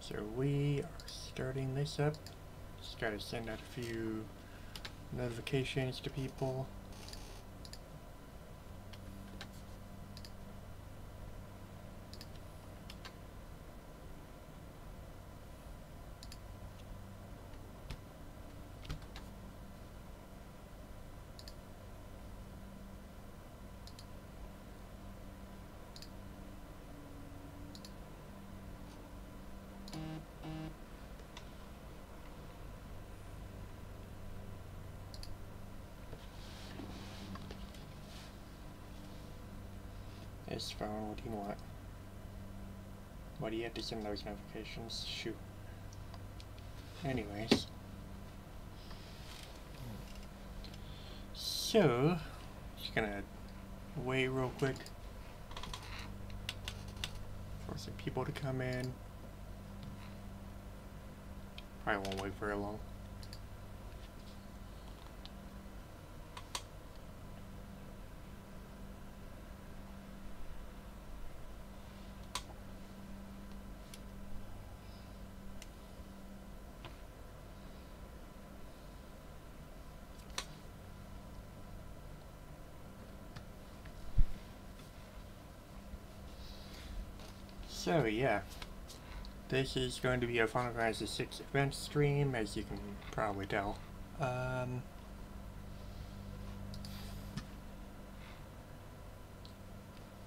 So we are starting this up. Just gotta send out a few notifications to people. Yes, phone, what do you want? Why do you have to send those notifications? Shoot. Anyways. So, just gonna wait real quick for some people to come in. Probably won't wait very long. So yeah, this is going to be a Final Fantasy VI event stream, as you can probably tell.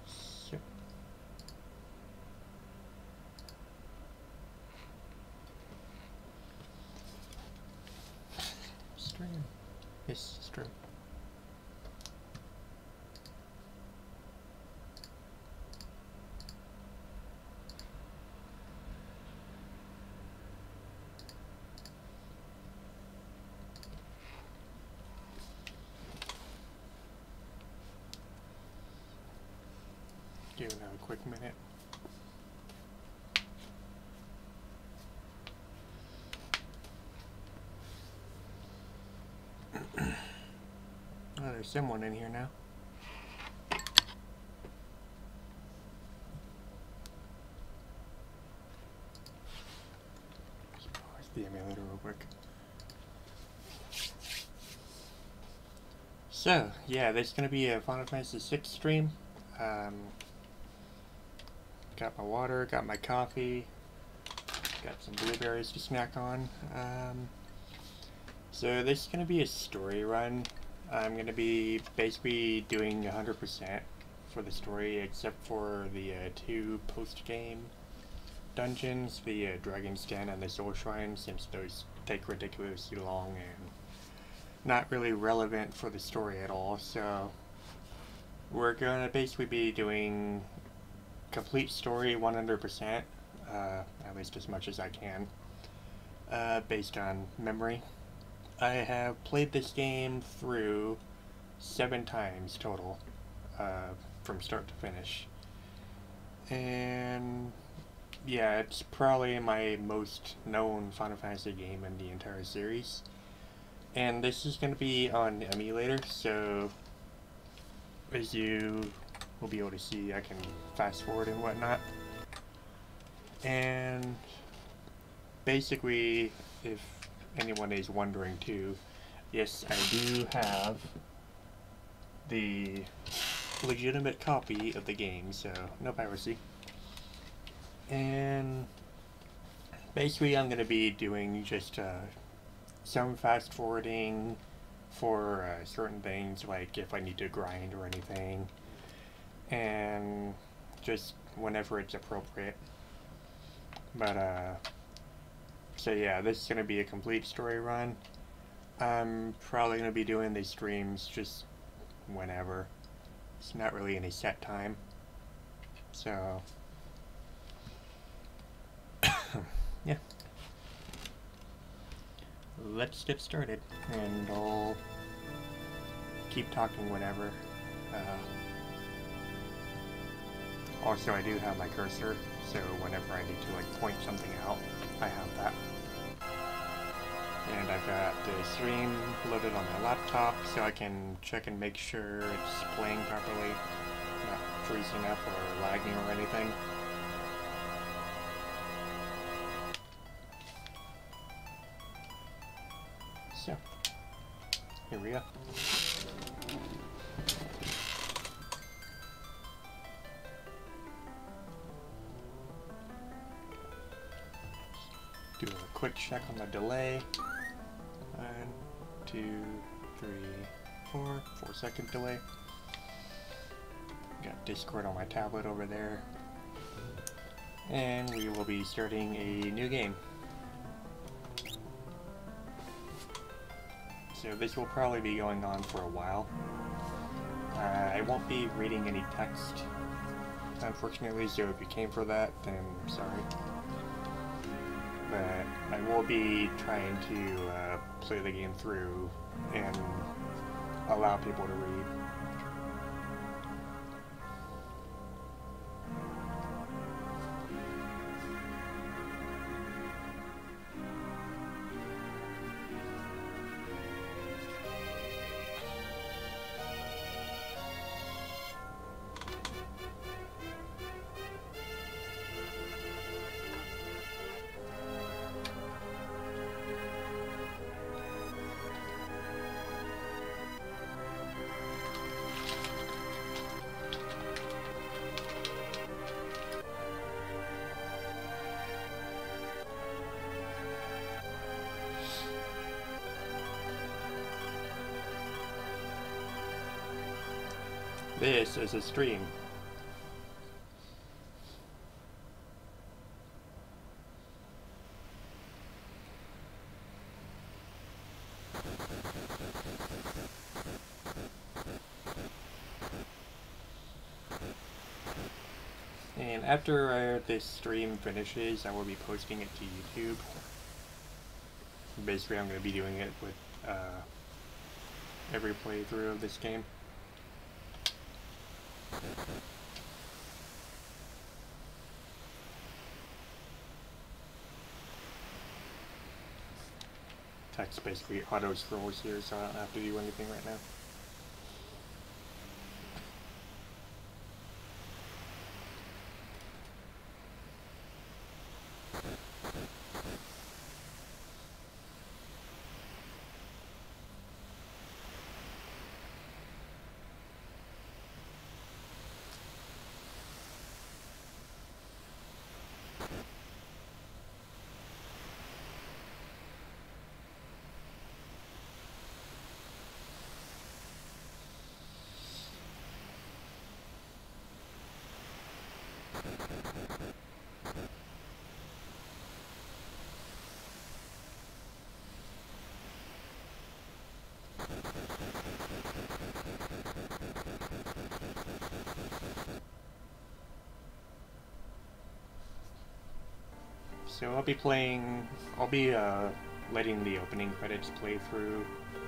So stream, yes, stream. Give it another quick minute. Oh, there's someone in here now. Let's pause the emulator real quick. So, yeah, there's gonna be a Final Fantasy VI stream. Got my water, got my coffee, got some blueberries to snack on. So this is going to be a story run. I'm going to be basically doing 100% for the story, except for the 2 post-game dungeons, the Dragon's Den and the Soul Shrine, since those take ridiculously long and not really relevant for the story at all. So we're going to basically be doing complete story 100%, at least as much as I can, based on memory. I have played this game through 7 times total, from start to finish. And yeah, it's probably my most known Final Fantasy game in the entire series. And this is going to be on emulator, so as you will be able to see, I can fast forward and whatnot. And basically, if anyone is wondering too, yes, I do have the legitimate copy of the game, so no piracy. And basically I'm going to be doing just some fast forwarding for certain things, like if I need to grind or anything, and just whenever it's appropriate. But so yeah, this is going to be a complete story run. I'm probably going to be doing these streams just whenever. It's not really any set time. So yeah, let's get started, and I'll keep talking whenever. Also, I do have my cursor, so whenever I need to like point something out, I have that. And I've got the stream loaded on my laptop, so I can check and make sure it's playing properly, not freezing up or lagging or anything. So, here we go. Do a quick check on the delay. 1, 2, 3, 4. 4-second delay. Got Discord on my tablet over there. And we will be starting a new game. So this will probably be going on for a while. I won't be reading any text, unfortunately, so if you came for that, then I'm sorry. But I will be trying to play the game through and allow people to read. This is a stream. And after this stream finishes, I will be posting it to YouTube. Basically, I'm going to be doing it with every playthrough of this game. Text basically auto scrolls here, so I don't have to do anything right now. So I'll be letting the opening credits play through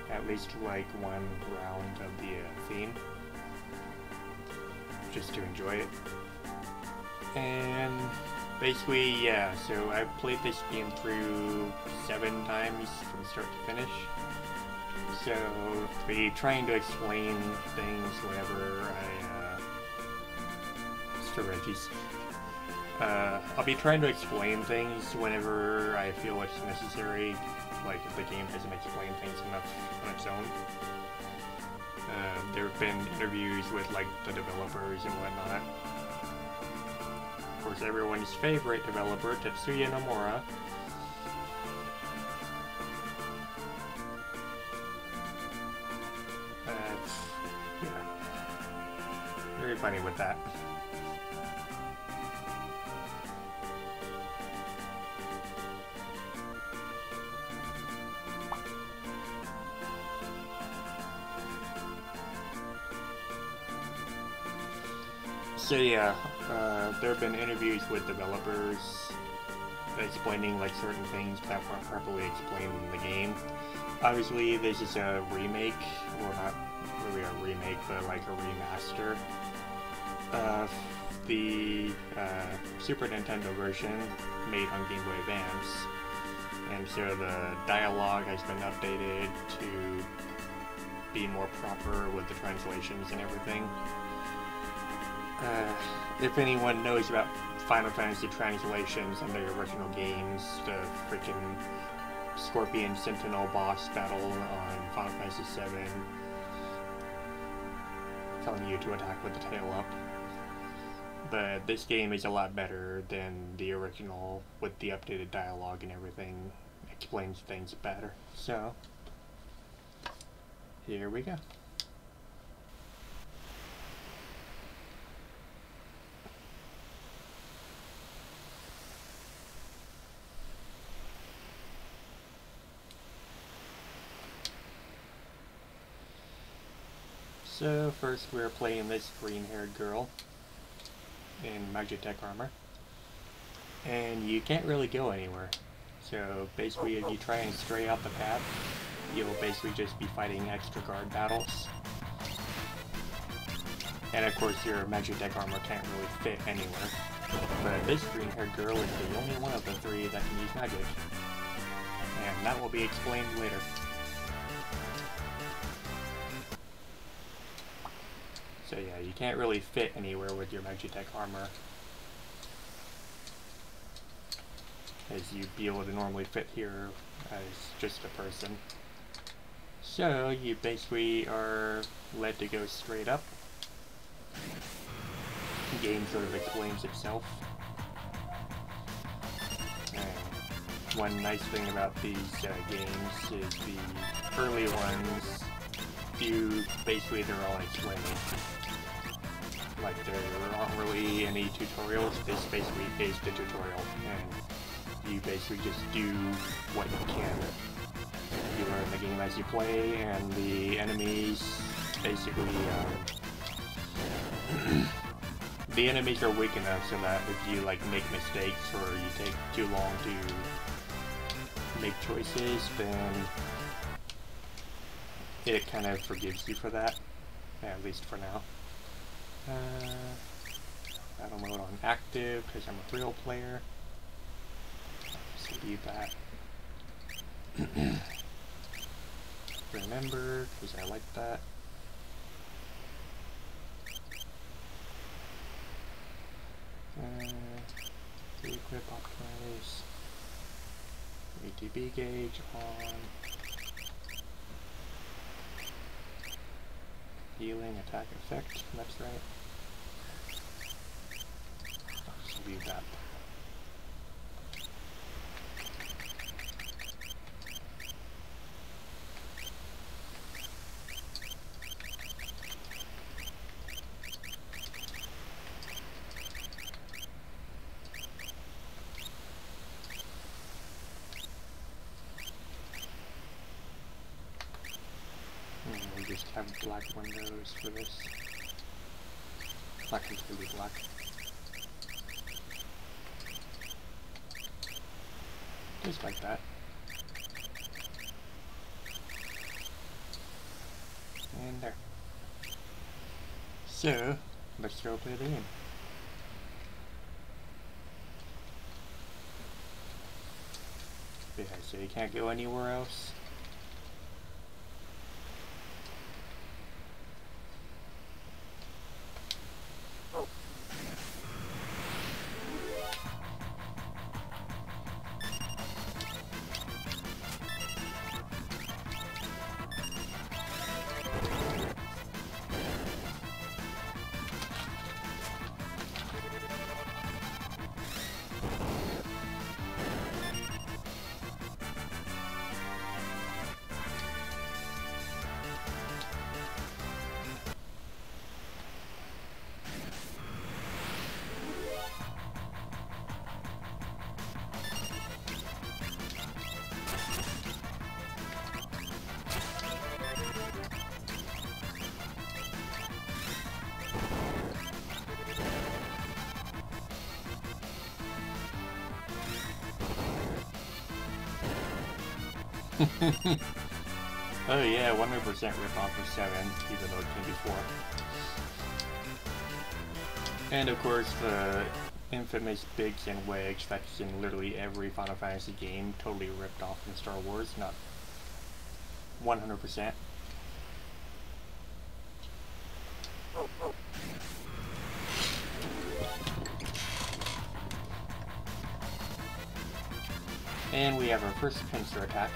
at least like one round of the theme, just to enjoy it. And basically, yeah, so I've played this game through 7 times from start to finish. So I'll be trying to explain things whenever I'll be trying to explain things whenever I feel it's necessary, like if the game hasn't explained things enough on its own. There have been interviews with like the developers and whatnot. Of course, everyone's favorite developer, Tetsuya Nomura. Yeah, very funny with that. So yeah, there have been interviews with developers explaining like certain things that weren't properly explained in the game. Obviously, this is a remake, well not really a remake, but like a remaster of the Super Nintendo version made on Game Boy Advance. And so the dialogue has been updated to be more proper with the translations and everything. If anyone knows about Final Fantasy translations and the original games, the freaking Scorpion Sentinel boss battle on Final Fantasy VII, telling you to attack with the tail up. But this game is a lot better than the original with the updated dialogue and everything. Explains things better. So, here we go. So first we're playing this green-haired girl in Magitech armor, and you can't really go anywhere. So basically if you try and stray out the path, you'll basically just be fighting extra guard battles. And of course your Magitech armor can't really fit anywhere. But this green-haired girl is the only one of the three that can use magic. And that will be explained later. So yeah, you can't really fit anywhere with your Magitech armor, as you'd be able to normally fit here as just a person. So you basically are led to go straight up. The game sort of explains itself. And one nice thing about these games is the early ones basically they're all explained. Like there aren't really any tutorials, this basically is the tutorial, and you basically just do what you can. You learn the game as you play, and the enemies basically, the enemies are weak enough so that if you like make mistakes or you take too long to make choices, then it kind of forgives you for that, at least for now. Battle mode on active because I'm a real player. Just leave that. Remember, because I like that. Equip optimize. ATB gauge on. Healing attack effect, that's right. I'll just leave that. We just have black windows for this. Not completely black. Just like that. And there. So, let's go play the game. Yeah, so you can't go anywhere else. Oh yeah, 100% rip-off of 7, even though it came before. And of course, the infamous Biggs and Wedge that's in literally every Final Fantasy game, totally ripped off from Star Wars, not 100%. And we have our first pincer attack.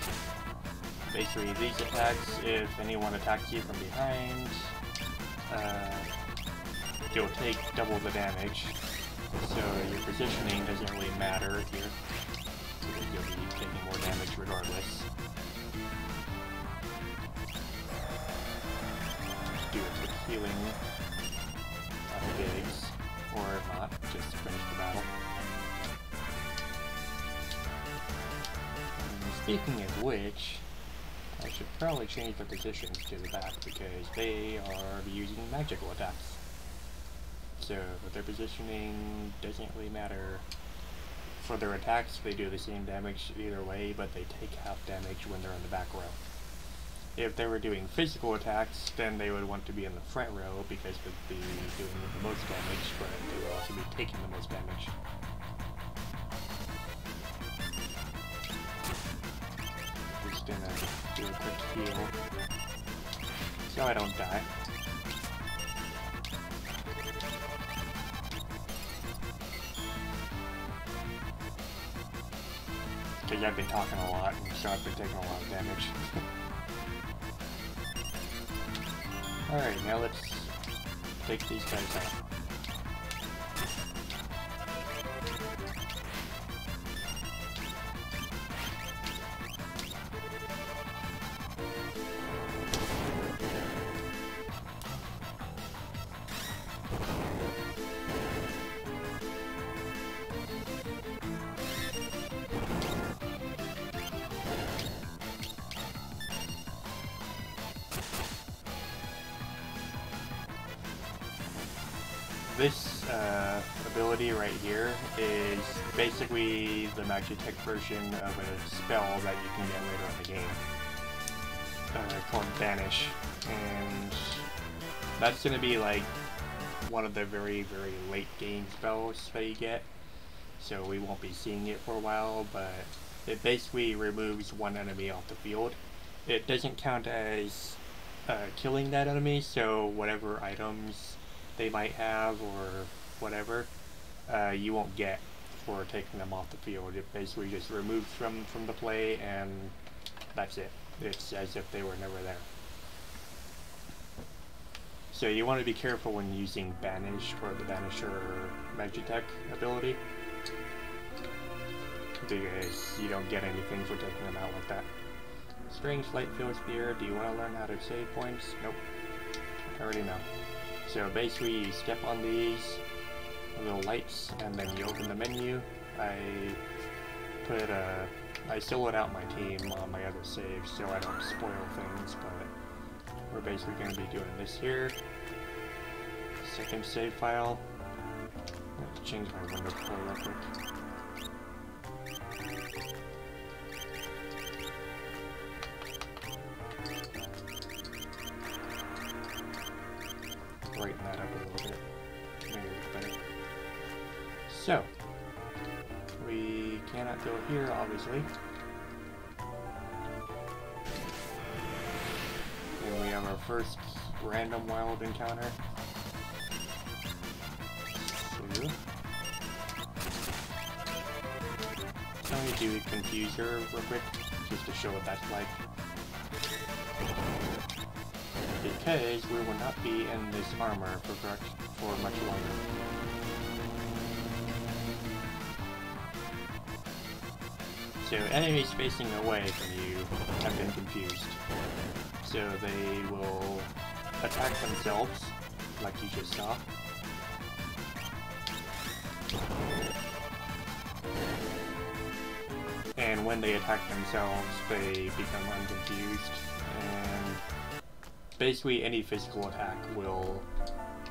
Basically, these attacks, if anyone attacks you from behind, you'll take double the damage. So your positioning doesn't really matter here, because you'll be taking more damage regardless. Do a quick healing on the gigs, or if not, just finish the battle. And speaking of which, I should probably change the positions to the back because they are using magical attacks. So their positioning doesn't really matter. For their attacks, they do the same damage either way, but they take half damage when they're in the back row. If they were doing physical attacks, then they would want to be in the front row because they'd be doing the most damage, but they would also be taking the most damage. Just gonna do a quick heal so I don't die. Because I've been talking a lot, and so I've been taking a lot of damage. Alright, now let's take these guys out. This ability right here is basically the Magitech version of a spell that you can get later in the game, called Banish, and that's going to be like one of the very, very late game spells that you get, so we won't be seeing it for a while, but it basically removes one enemy off the field. It doesn't count as killing that enemy, so whatever items they might have or whatever, you won't get for taking them off the field. It basically just removes them from the play and that's it. It's as if they were never there. So you want to be careful when using Banish for the Banisher Magitech ability, because you don't get anything for taking them out like that. Strange Light Field Spear, do you want to learn how to save points? Nope. I already know. So basically you step on these little lights and then you open the menu. I soloed out my team on my other saves so I don't spoil things, but we're basically going to be doing this here. Second save file. I have to change my window color real quick. Brighten that up a little bit, make it look better. So, we cannot go here, obviously. And we have our first random wild encounter. So, let me do Confuser real quick, just to show what that's like. Because we will not be in this armor for much longer. So enemies facing away from you have been confused. So they will attack themselves, like you just saw. And when they attack themselves, they become unconfused, and basically any physical attack will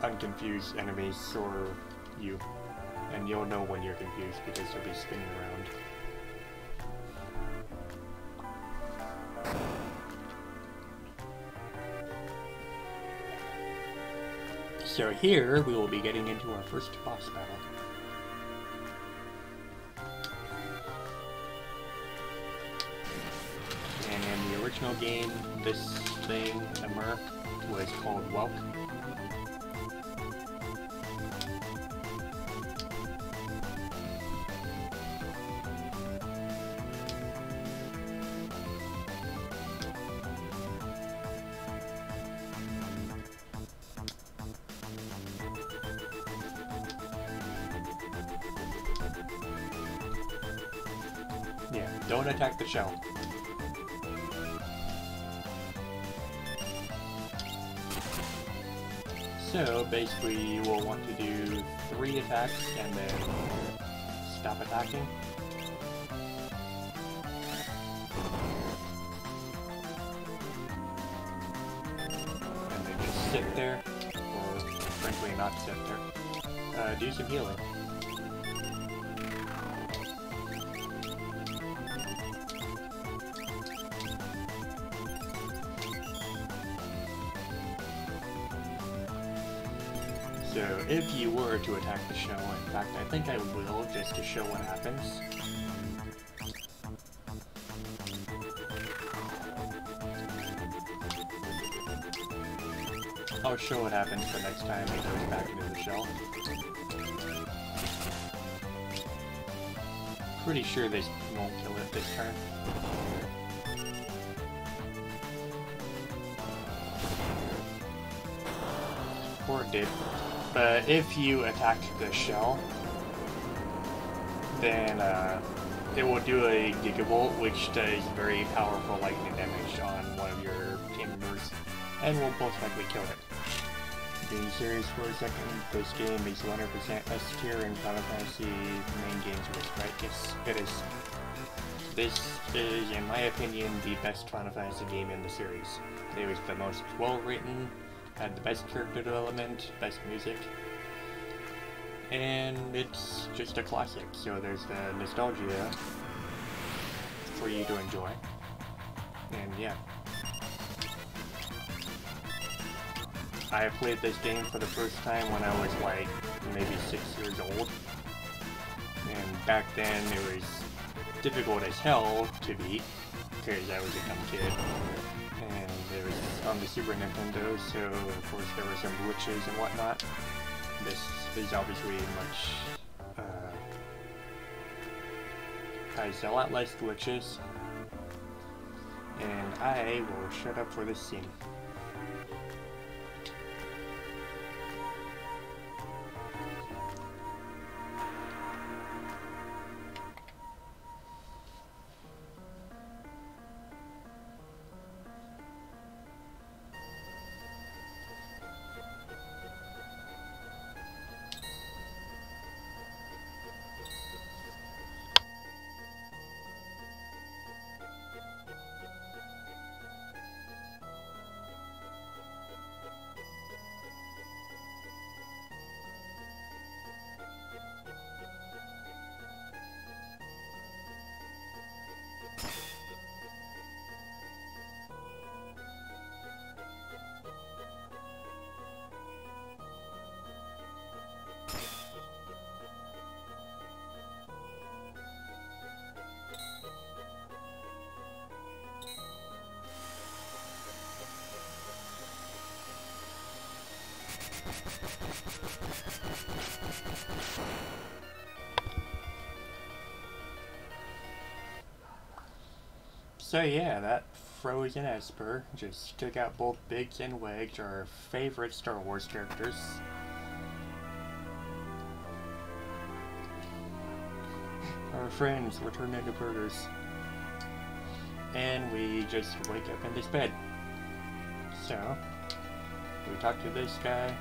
unconfuse enemies or you, and you'll know when you're confused because they'll be spinning around. So here we will be getting into our first boss battle. And in the original game, this thing, the Merc, was called Welk. Don't attack the shell. So basically you will want to do 3 attacks and then stop attacking. And then just sit there, or frankly not sit there. Do some healing. So if you were to attack the shell, in fact I think I will, just to show what happens. I'll show what happens the next time it goes back into the shell. Pretty sure they won't kill it this turn. Or it did. But if you attacked the shell, then it will do a Gigavolt, which does very powerful lightning damage on one of your team members, and will most likely kill it. Being serious for a second, this game is 100% S tier in Final Fantasy main games list, right? Yes, it is. This is, in my opinion, the best Final Fantasy game in the series. It was the most well written, had the best character development, best music, and it's just a classic, so there's the nostalgia for you to enjoy. And yeah. I played this game for the first time when I was like maybe 6 years old, and back then it was difficult as hell to beat because I was a dumb kid, and it was on the Super Nintendo, so of course there were some glitches and whatnot. This is obviously much has a lot less glitches, and I will shut up for this scene. So yeah, that Frozen Esper just took out both Biggs and Wedge, our favorite Star Wars characters. Our friends were turned into burgers. And we just wake up in this bed. So, we talk to this guy.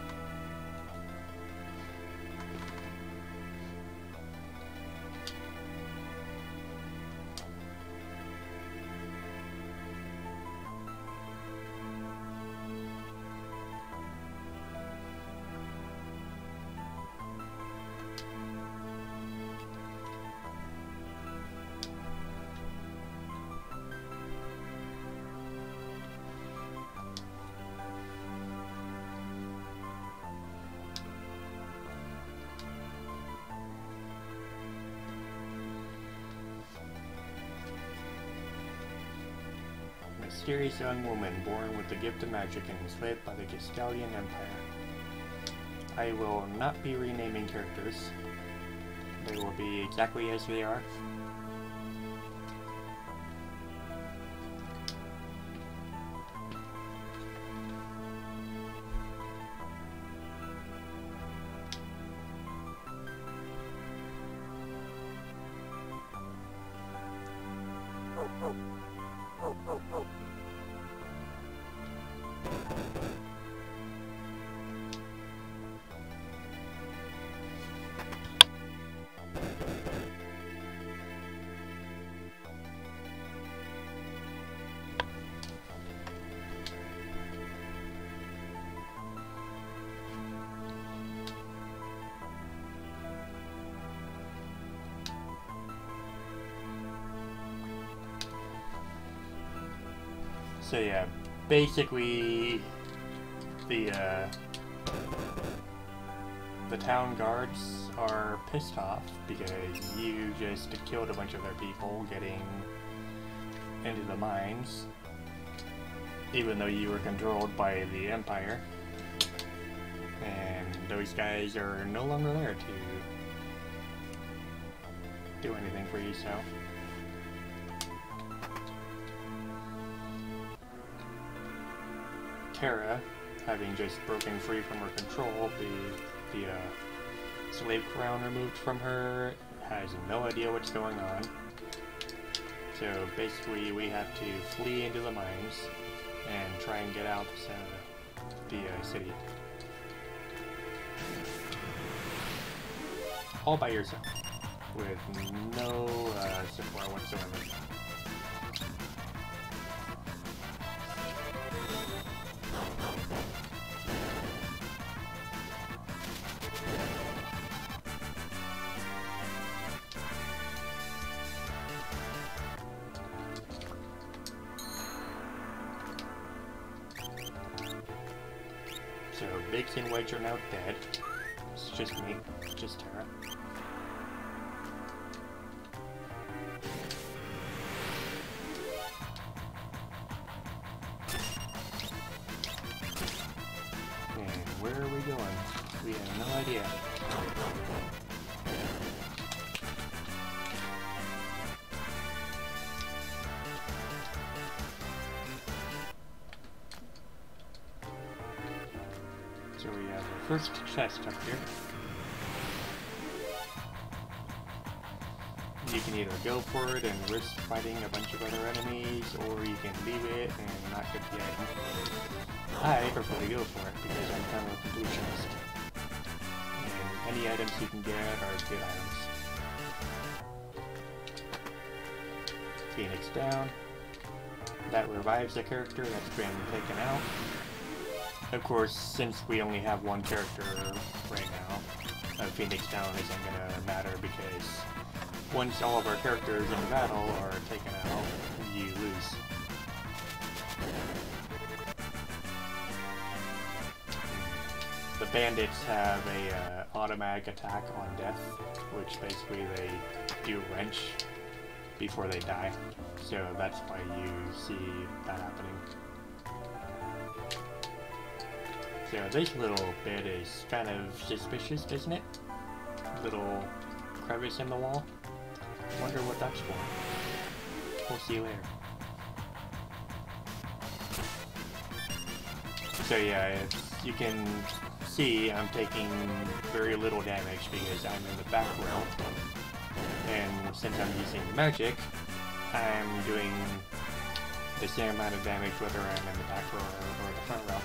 Mysterious young woman born with the gift of magic and enslaved by the Gestalian Empire. I will not be renaming characters. They will be exactly as they are. So yeah, basically the town guards are pissed off because you just killed a bunch of their people getting into the mines, even though you were controlled by the Empire. And those guys are no longer there to do anything for you, so. Terra, having just broken free from her control, the slave crown removed from her, has no idea what's going on. So basically we have to flee into the mines and try and get out of the city. All by yourself, with no support whatsoever. So Biggs and Wedge are now dead. It's just me, just Terra. And where are we going? We have no idea. So we have the first chest up here. You can either go for it and risk fighting a bunch of other enemies, or you can leave it and not get the item. I prefer to go for it because I'm kind of a completionist. And any items you can get are good items. Phoenix down. That revives a character that's been taken out. Of course, since we only have one character right now, Phoenix down isn't going to matter because once all of our characters in battle are taken out, you lose. The bandits have a automatic attack on death, which basically they do wrench before they die. So that's why you see that happening. So this little bit is kind of suspicious, isn't it? Little crevice in the wall. Wonder what that's for. We'll see later. So yeah, you can see I'm taking very little damage because I'm in the back row. And since I'm using magic, I'm doing the same amount of damage whether I'm in the back row or the front row.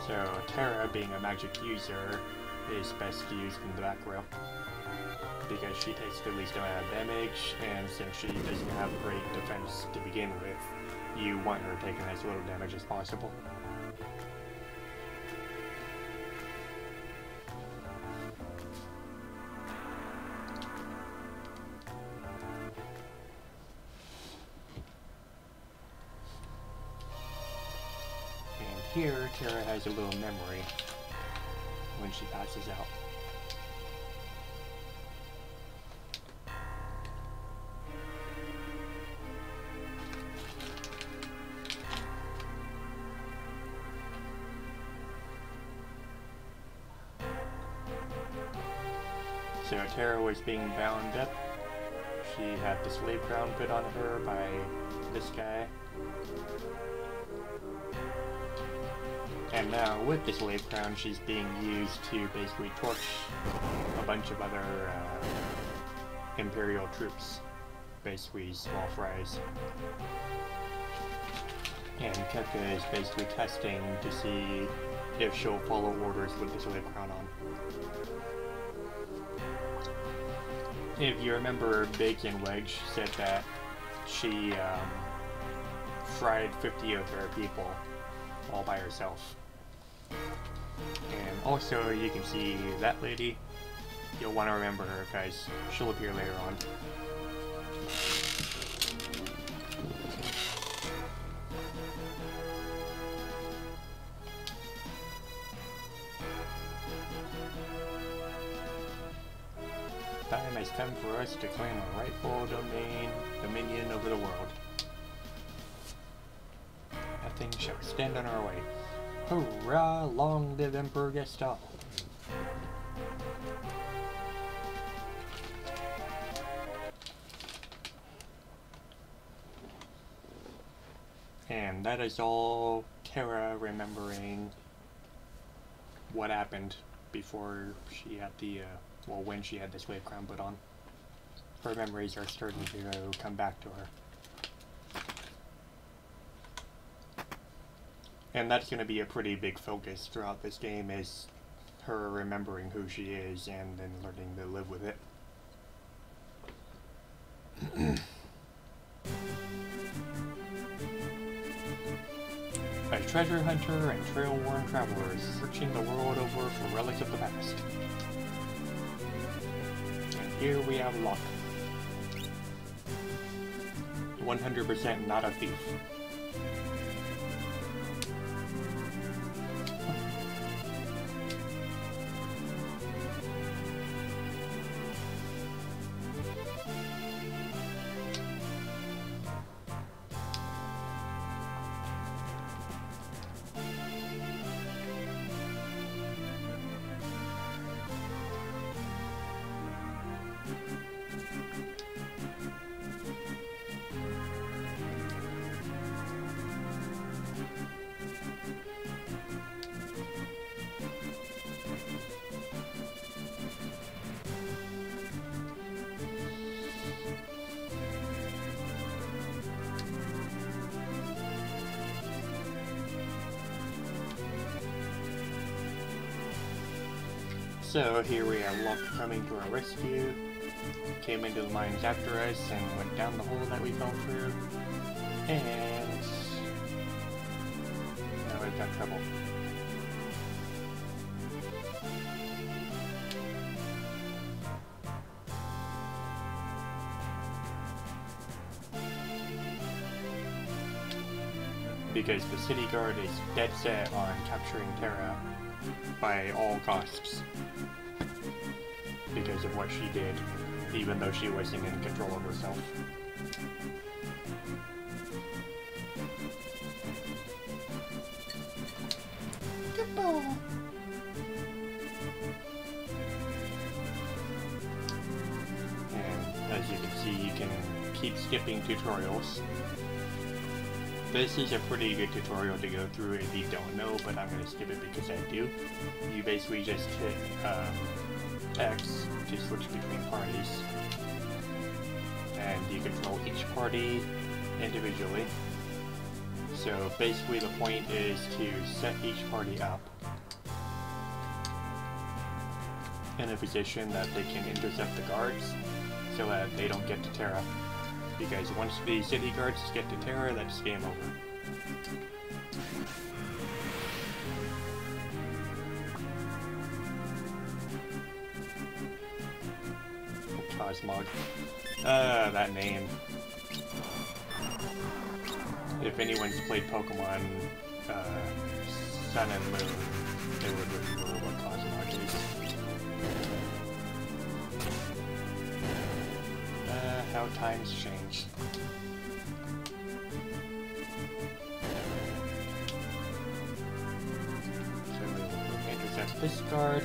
So Terra, being a magic user, is best used in the back row because she takes the least amount of damage, and since she doesn't have great defense to begin with, you want her taking as little damage as possible. Here, Terra has a little memory when she passes out. So Terra was being bound up. She had the slave crown put on her by this guy. And now, with the slave crown, she's being used to basically torch a bunch of other Imperial troops. Basically, small fries. And Kefka is basically testing to see if she'll follow orders with the slave crown on. If you remember, Biggs and Wedge said that she fried 50 of her people all by herself. And also, you can see that lady. You'll want to remember her, guys. She'll appear later on. time has come for us to claim a rightful dominion over the world. Nothing shall stand on our way. Hurrah! Long live Emperor Gaston! And that is all Terra remembering what happened before she had the, well, when she had this wave crown put on. Her memories are starting to come back to her. And that's going to be a pretty big focus throughout this game, is her remembering who she is and then learning to live with it. A treasure hunter and trail-worn travelers searching the world over for relics of the past. And here we have luck. 100% not a thief. So here we have Luck coming to our rescue, came into the mines after us and went down the hole that we fell through, and now we've got trouble. Because the city guard is dead set on capturing Terra by all costs. Because of what she did, even though she wasn't in control of herself. Good ball. And as you can see, you can keep skipping tutorials. This is a pretty good tutorial to go through if you don't know, but I'm going to skip it because I do. You basically just hit X to switch between parties, and you control each party individually. So basically the point is to set each party up in a position that they can intercept the guards so that they don't get to Terra. Because once the city guards get to Terra, that's game over. Mog. That name. If anyone's played Pokemon Sun and Moon, they would remember what Cosmog is. How times change. So we'll intercept this guard.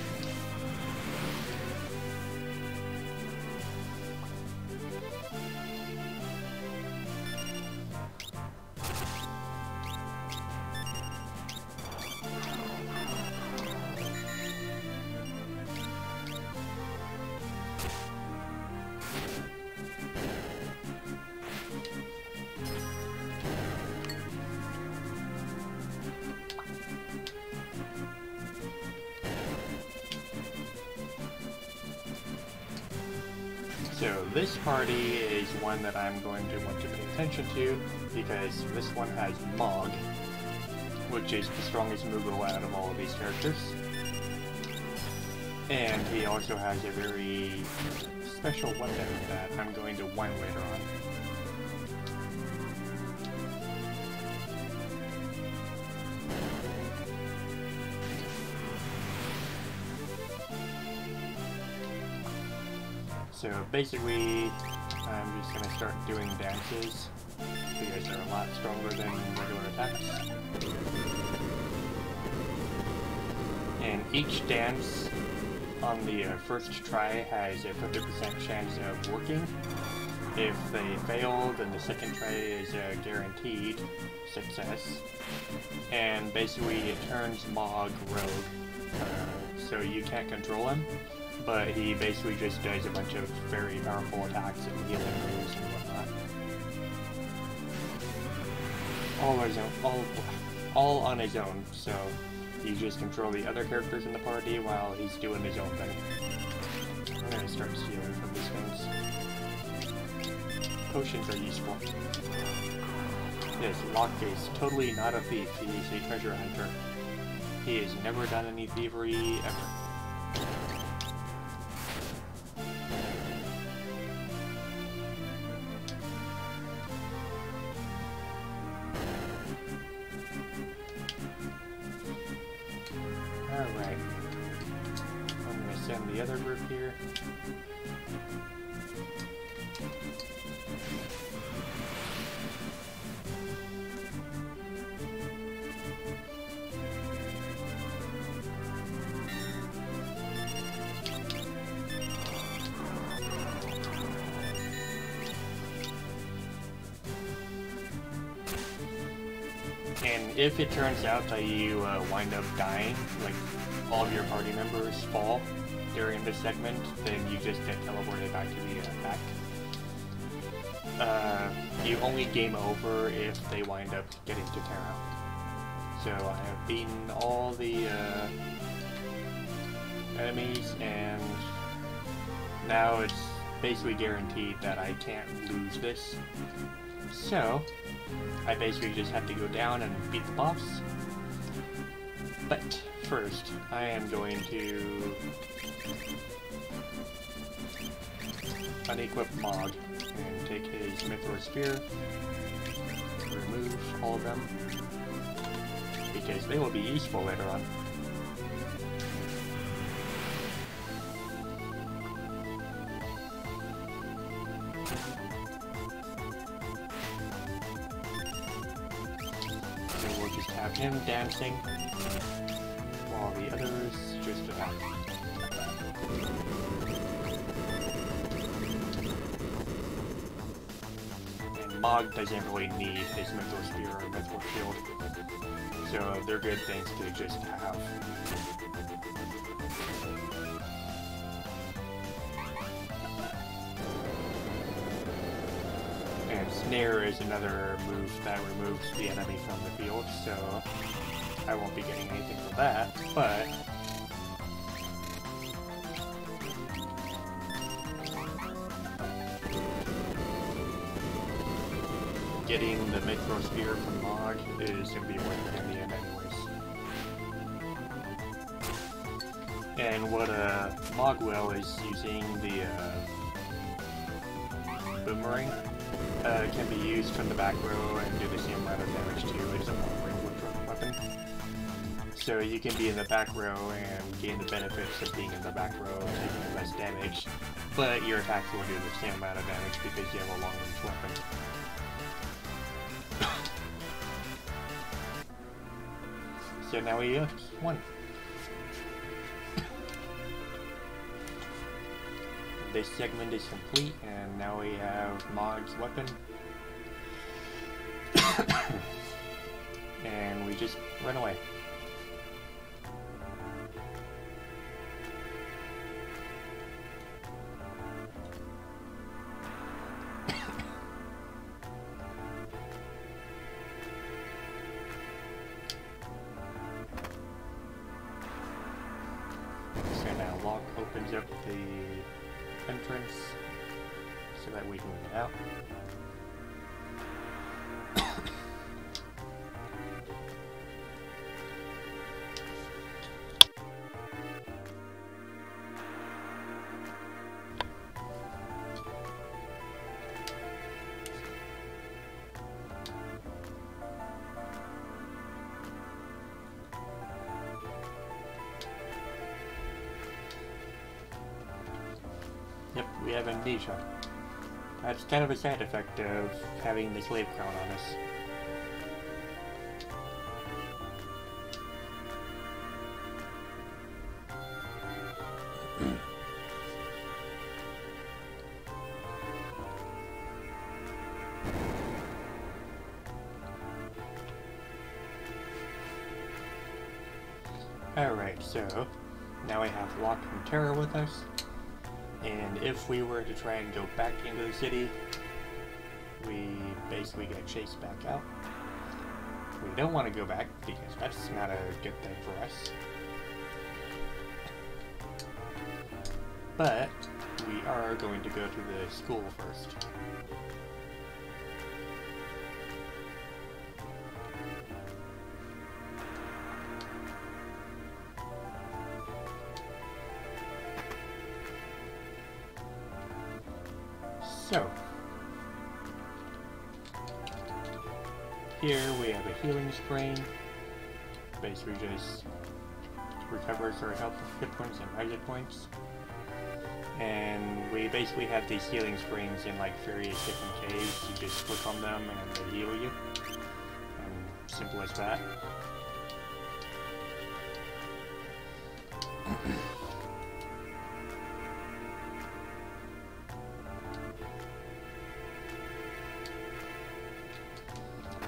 So this party is one that I'm going to want to pay attention to, because this one has Mog, which is the strongest Moogle out of all of these characters. And he also has a very special weapon that I'm going to want later on. So basically, I'm just gonna start doing dances because they're a lot stronger than regular attacks. And each dance on the first try has a 50% chance of working. If they fail, then the second try is a guaranteed success. And basically it turns Mog rogue, so you can't control him, but he basically just does a bunch of very powerful attacks and healing moves and whatnot. All on his own, so you just control the other characters in the party while he's doing his own thing. I'm gonna start stealing from these things. Potions are useful. Yes, Locke is totally not a thief. He is a treasure hunter. He has never done any thievery ever. Alright. I'm gonna send the other group here. And if it turns out that you wind up dying, like all of your party members fall during this segment, then you just get teleported back to the pack. You only game over if they wind up getting to Terra. So I have beaten all the enemies, and now it's basically guaranteed that I can't lose this. So I basically just have to go down and beat the boss. But first, I am going to unequip Mog and take his Mythos Spear, remove all of them, because they will be useful later on. Have him dancing while the others just attack. And Mog doesn't really need his Mental Spear or Mental Shield, so they're good things to just have. And Snare is another move that removes the enemy from the field, so I won't be getting anything for that, but getting the Micro Spear from Mog is going to be worth it in the end anyways. And what Mog will is using the Boomerang. Can be used from the back row and do the same amount of damage too. It's a long-range weapon. So you can be in the back row and gain the benefits of being in the back row, taking less damage, but your attacks will do the same amount of damage because you have a long-range weapon. So now we won. This segment is complete, and now we have Mog's weapon. And we just run away. So now Locke opens up the entrance so that we can get out. Yep, we have amnesia. That's kind of a side effect of having the slave crown on us. Alright, so now we have Locke and Terra with us, and if we were to try and go back into the city, we basically get chased back out. We don't want to go back because that's not a good thing for us. But we are going to go to the school first. So, here we have a healing spring. Basically just recovers our health, hit points, and magic points. And we basically have these healing springs in like various different caves. You just click on them and they heal you. And simple as that.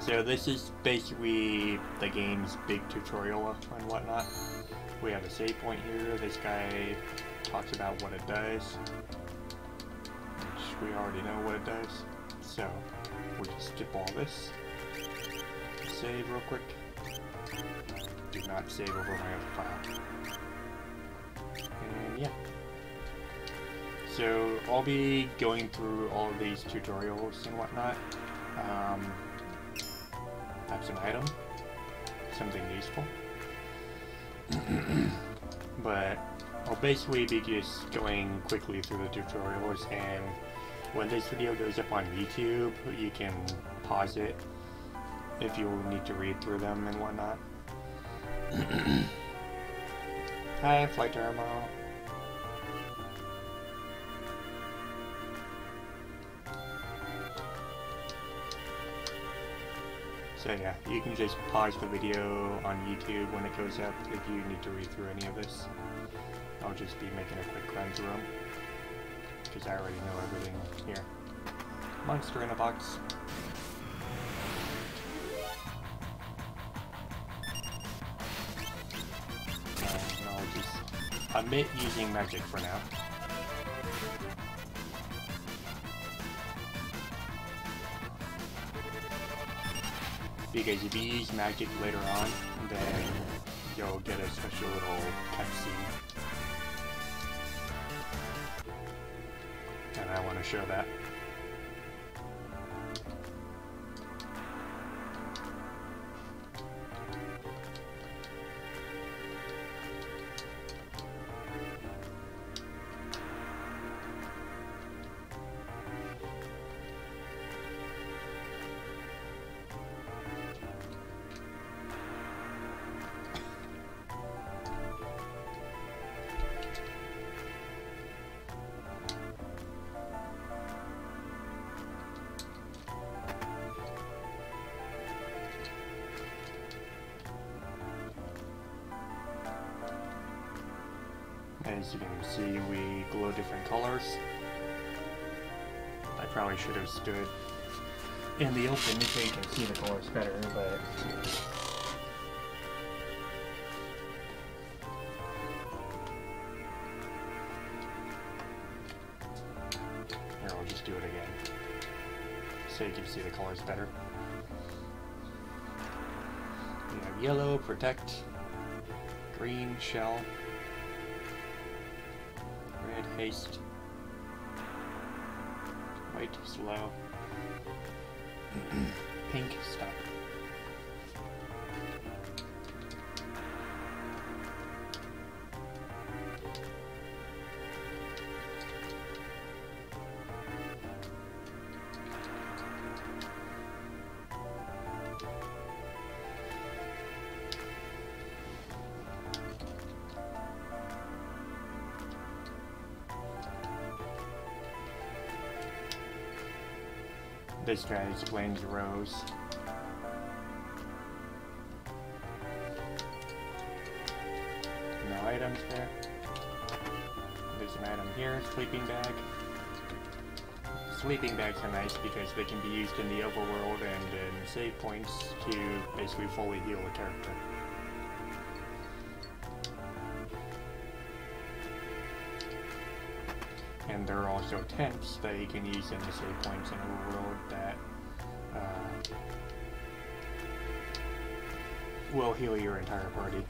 So this is basically the game's big tutorial and whatnot. We have a save point here. This guy talks about what it does, which we already know what it does. So we'll just skip all this. Save real quick. Do not save over my other file. And yeah. So I'll be going through all of these tutorials and whatnot. That's an item, something useful. But I'll basically be just going quickly through the tutorials, and when this video goes up on YouTube, you can pause it if you need to read through them and whatnot. Hi, Flight Terminal. So yeah, you can just pause the video on YouTube when it goes up if you need to read through any of this. I'll just be making a quick run through them, because I already know everything here. Monster in a box. And I'll just omit using magic for now. Because if you use magic later on, then you'll get a special little cutscene. And I want to show that. As you can see, we glow different colors. I probably should have stood in the open so you can see the colors better, but here, I'll just do it again so you can see the colors better. We have yellow, protect, green, shell, red, haste, white, slow, pink, stop. This guy explains the rows. No items there. There's an item here, sleeping bag. Sleeping bags are nice because they can be used in the overworld and in save points to basically fully heal a character. And there are also tents that you can use in the save points in overworld that will heal your entire party.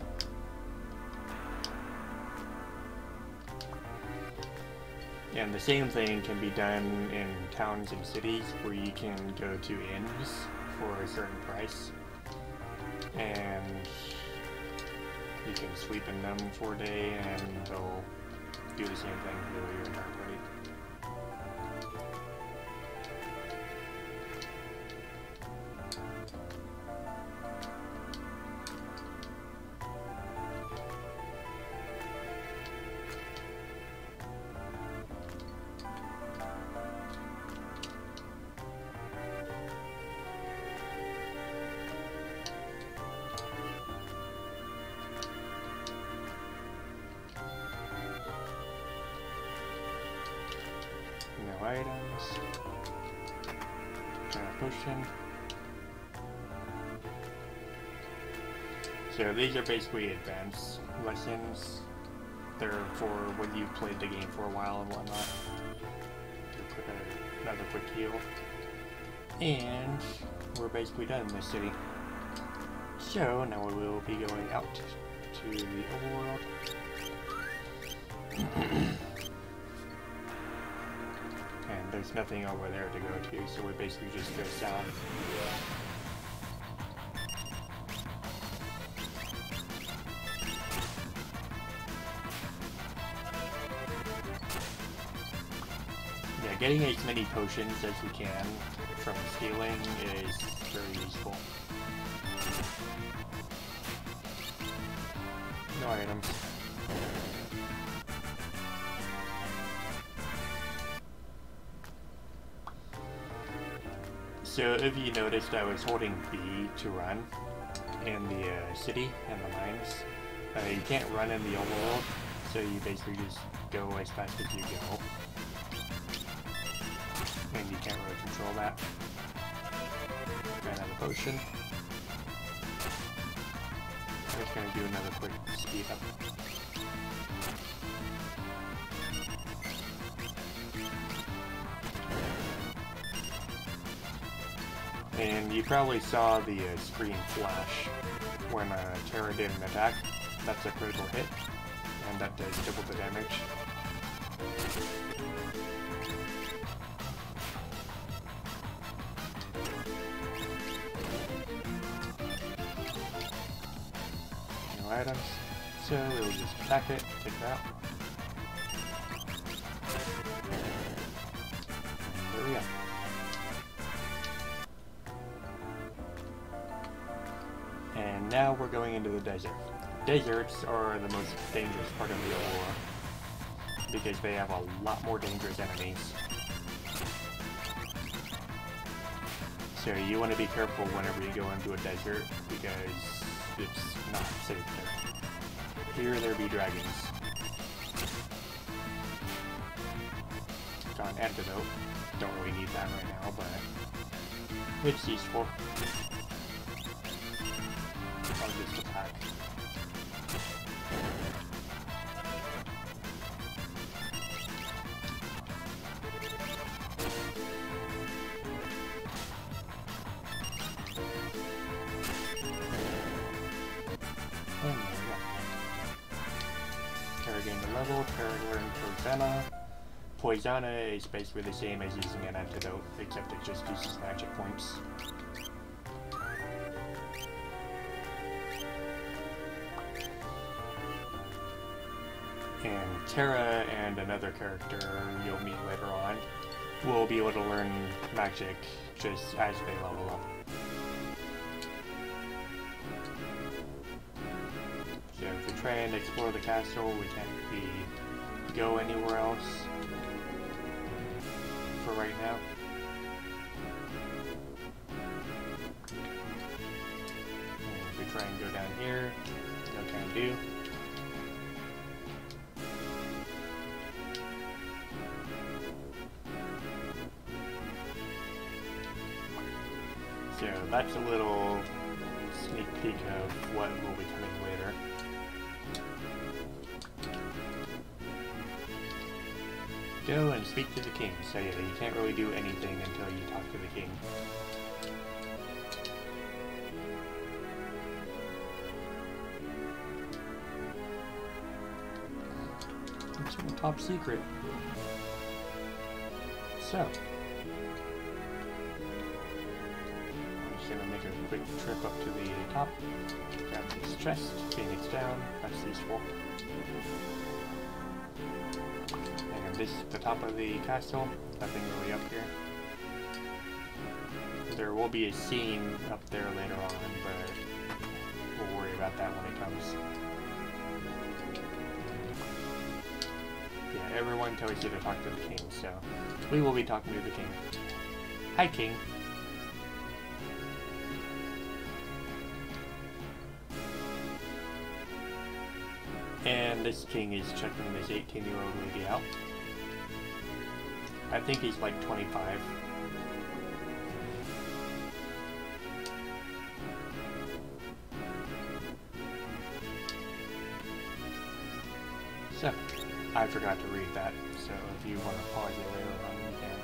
And the same thing can be done in towns and cities where you can go to inns for a certain price. And you can sleep in them for a day and they'll do the same thing for your entire party. No items. Potion. So these are basically advanced lessons. They're for when you've played the game for a while and whatnot. Do another quick heal. And we're basically done in this city. So now we will be going out to the overworld. And there's nothing over there to go to, so we basically just go south. Yeah, getting as many potions as we can from stealing is very useful. No items. So if you noticed, I was holding B to run in the city and the mines. You can't run in the overworld, so you basically just go as fast as you go. And you can't really control that. Got another potion. I'm just gonna do another quick speed up. And you probably saw the screen flash when Terra did an attack. That's a critical hit, and that does double the damage. No items, so we'll just attack it, take it out. There we go. And now we're going into the desert. Deserts are the most dangerous part of the overworld because they have a lot more dangerous enemies. So you want to be careful whenever you go into a desert because it's not safe there. Here there be dragons. Got an antidote. Don't really need that right now, but it's useful. I'll just attack. And there we go. Terra gained a level, Terra learned Poisana. Poisana is basically the same as using an antidote, except it just uses magic points. And Terra and another character you'll meet later on will be able to learn magic just as they level up. So if we try and explore the castle, we can't really go anywhere else for right now. try and go down here. No can do. So that's a little sneak peek of what will be coming later. Go and speak to the king. So yeah, you can't really do anything until you talk to the king. It's top secret. So, I'm just gonna make a quick trip up to the top, grab this chest, Phoenix down, that's useful. And this is the top of the castle, nothing really up here. There will be a scene up there later on, but we'll worry about that when it comes. Yeah, everyone tells you to talk to the king, so we will be talking to the king. Hi, king. And this king is checking this 18-year-old lady out. I think he's like 25. So, I forgot to read that, so if you want to pause it later on, you can.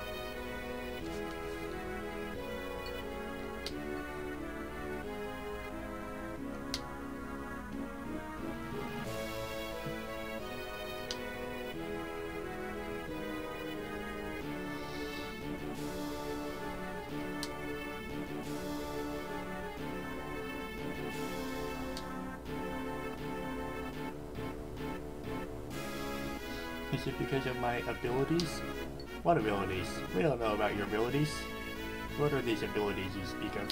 Is it because of my abilities? What abilities? We don't know about your abilities. What are these abilities you speak of?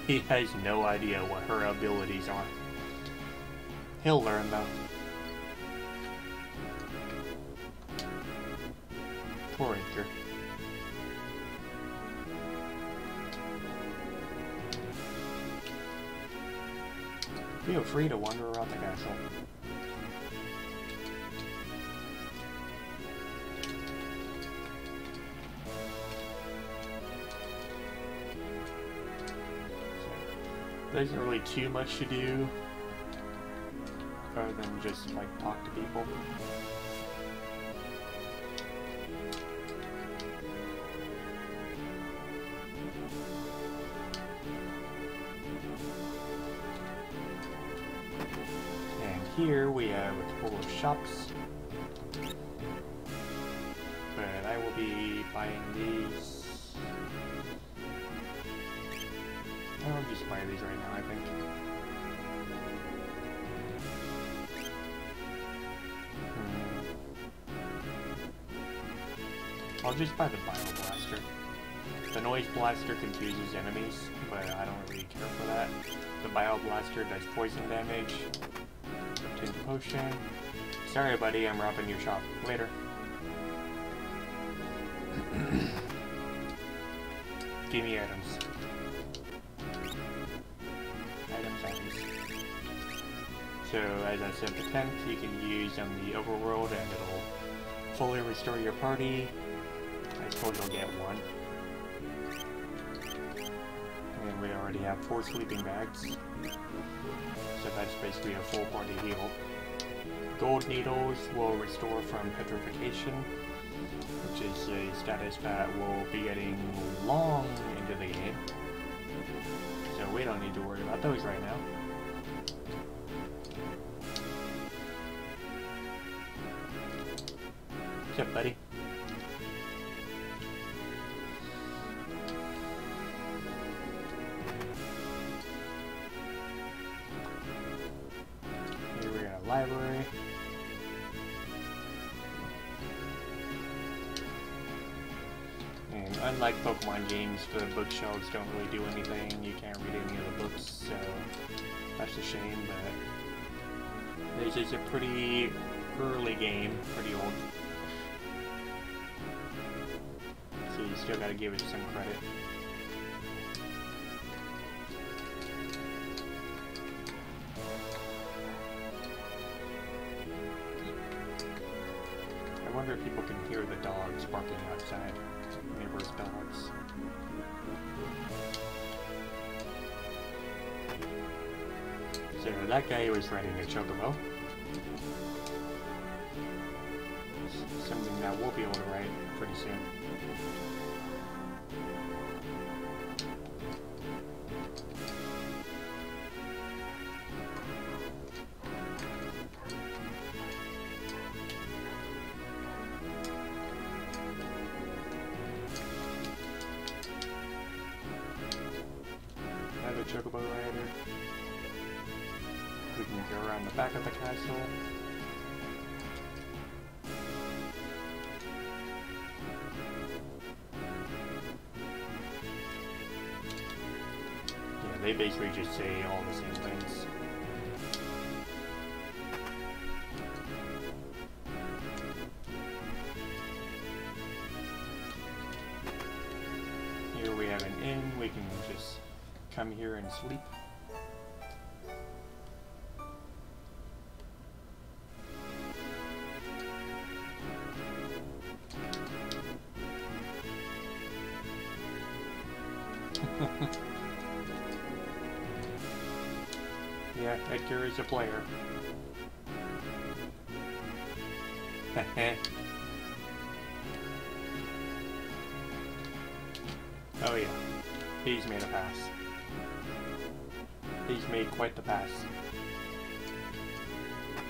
He has no idea what her abilities are. He'll learn though. Poor Edgar. Feel free to wander around the castle. So, there isn't really too much to do other than just like talk to people. Here we have a couple of shops, but I will be buying these. I'll just buy these right now, I think. I'll just buy the Bio Blaster. The Noise Blaster confuses enemies, but I don't really care for that. The Bio Blaster does poison damage. Take the potion. Sorry, buddy, I'm robbing your shop. Later. Give me items. Items. So, as I said, the 10th you can use on the overworld and it'll fully restore your party. I suppose you'll get one. And we already have 4 sleeping bags. So that's basically a full party heal. Gold needles will restore from petrification, which is a status that we'll be getting long into the game. So we don't need to worry about those right now. What's up, buddy? Library. And unlike Pokemon games, the bookshelves don't really do anything. You can't read any of the books, so that's a shame, but this is a pretty early game, pretty old. You still gotta give it some credit. I wonder if people can hear the dogs barking outside. Neighbors' dogs. So that guy was riding a chocobo. Something that we'll be able to ride pretty soon. Another chocobo rider. We can go around the back of the castle. Yeah, they basically just say all the same things. Here we have an inn, we can just come here and sleep. Yeah, Edgar is a player. Oh yeah, he's made a pass. He's made quite the pass.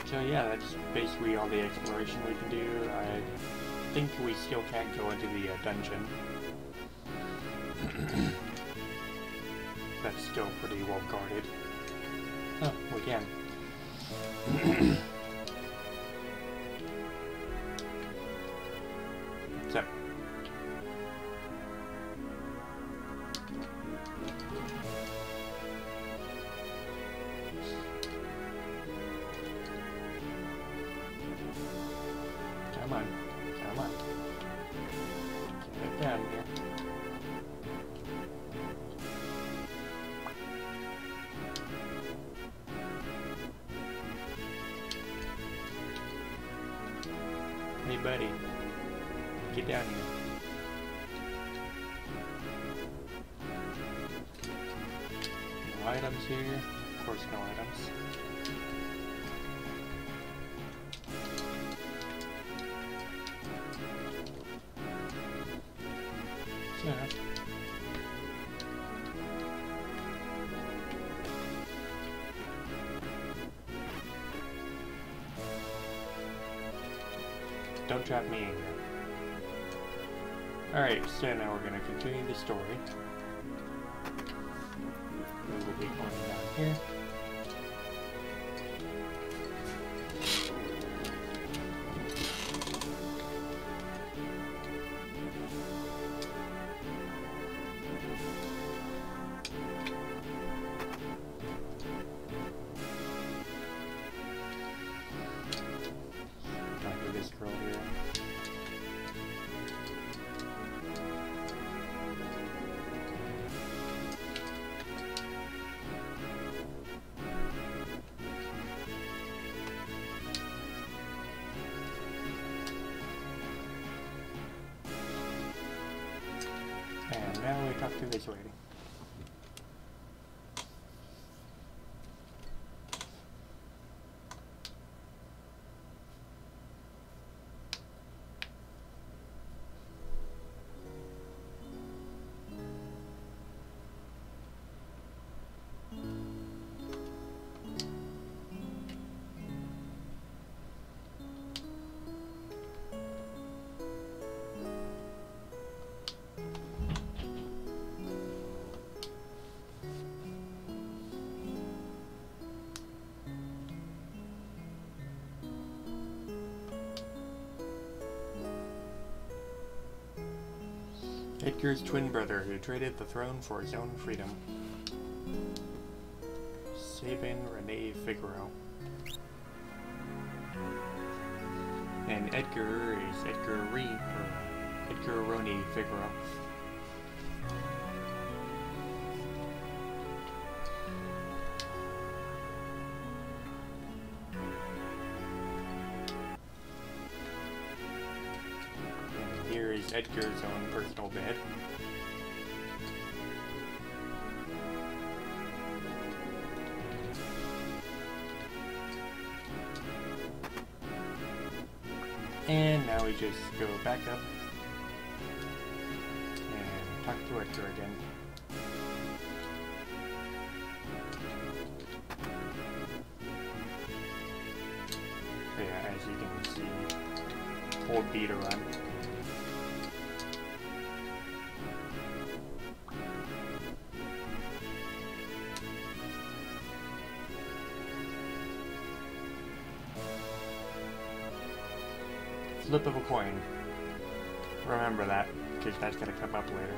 So yeah, that's basically all the exploration we can do. I think we still can't go into the dungeon. That's still pretty well guarded. Oh, we can. So. Come on. Come on. Get it down here. Hey buddy, get down here. No items here. Of course no items. So, don't trap me in here. Alright, so now we're going to continue the story. We will be going down here. Talk to this girl here. And now we talk to this lady. Edgar's twin brother who traded the throne for his own freedom. Sabin Figaro. And Edgar is Edgar Edgar Figaro. And here is Edgar's own personal bed. And now we just go back up and talk to Edgar again. So yeah, as you can see, hold B to run. Flip of a coin. Remember that, because that's going to come up later.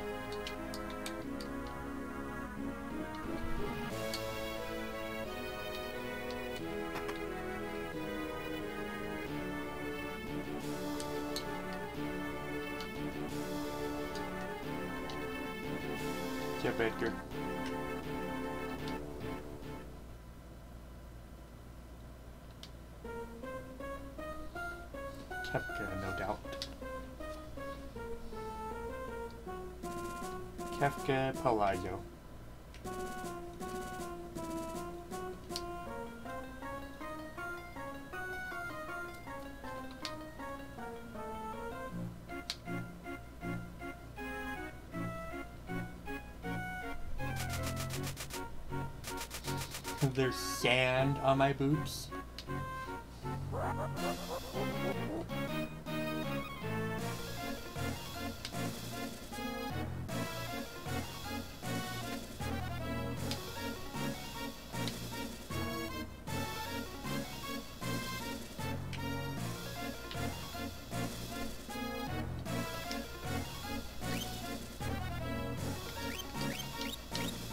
Yep, Edgar. Kefka, no doubt. Kefka Palazzo. There's sand on my boots.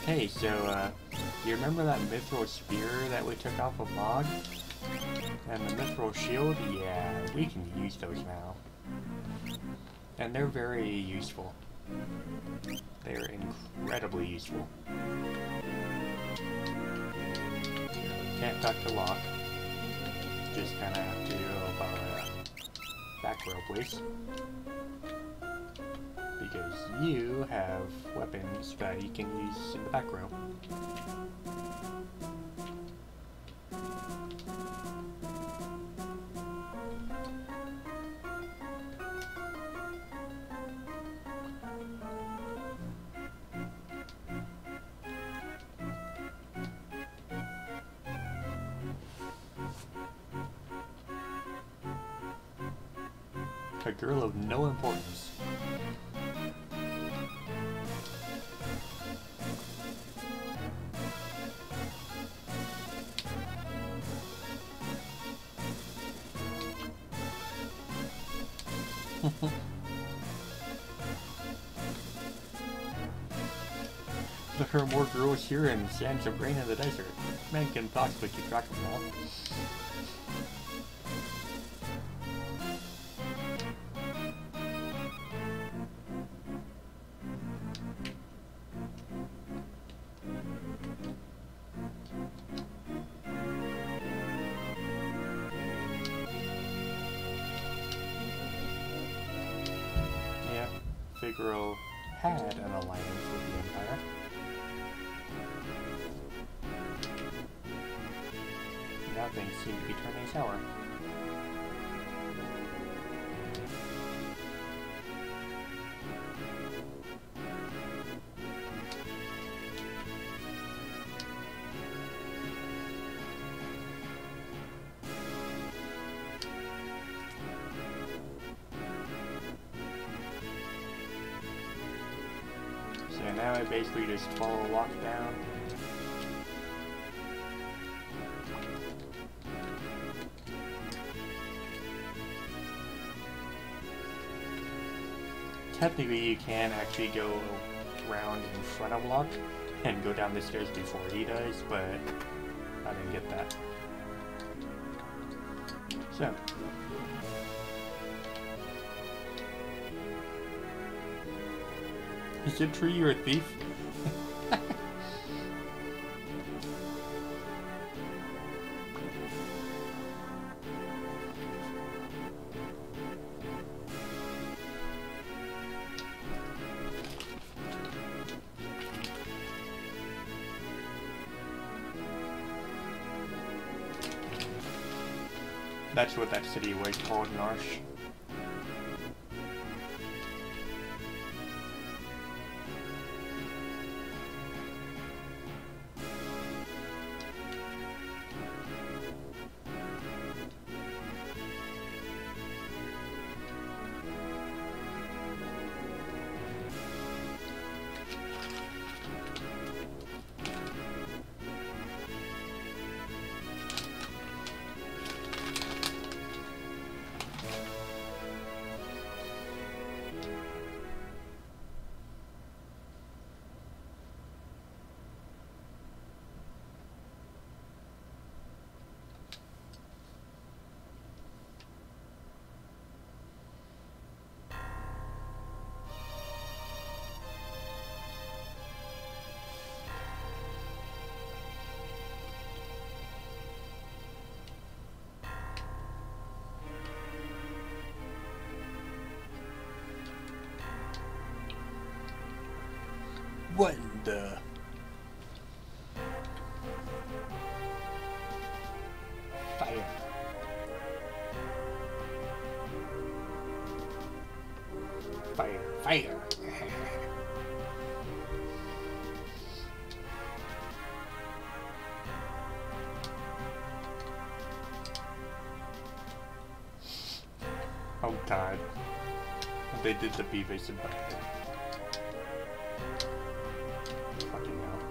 Hey, so, you remember that mithril spear that we took off of Mog? And the mithril shield? Yeah, we can use those now. And they're very useful. They're incredibly useful. Can't talk to Locke. Just kinda have to go back row, please. Because you have weapons that you can use in the back row. A girl of no importance. There are more girls here in sands of rain in the desert. Man can possibly keep track of them all. Yeah, Figaro had an alliance with the Empire. Now things seem to be turning sour. So now I basically just follow Locke down. Technically, you can actually go around in front of Locke and go down the stairs before he does, but I didn't get that. So. Is it true you're a thief? That's what that city was called, Narsh. What in the... Fire. Fire, fire. Oh God. They did the Preface and back. Fucking hell.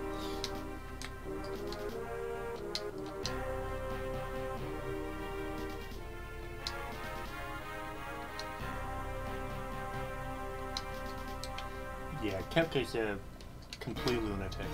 Yeah, Kepka's a complete lunatic.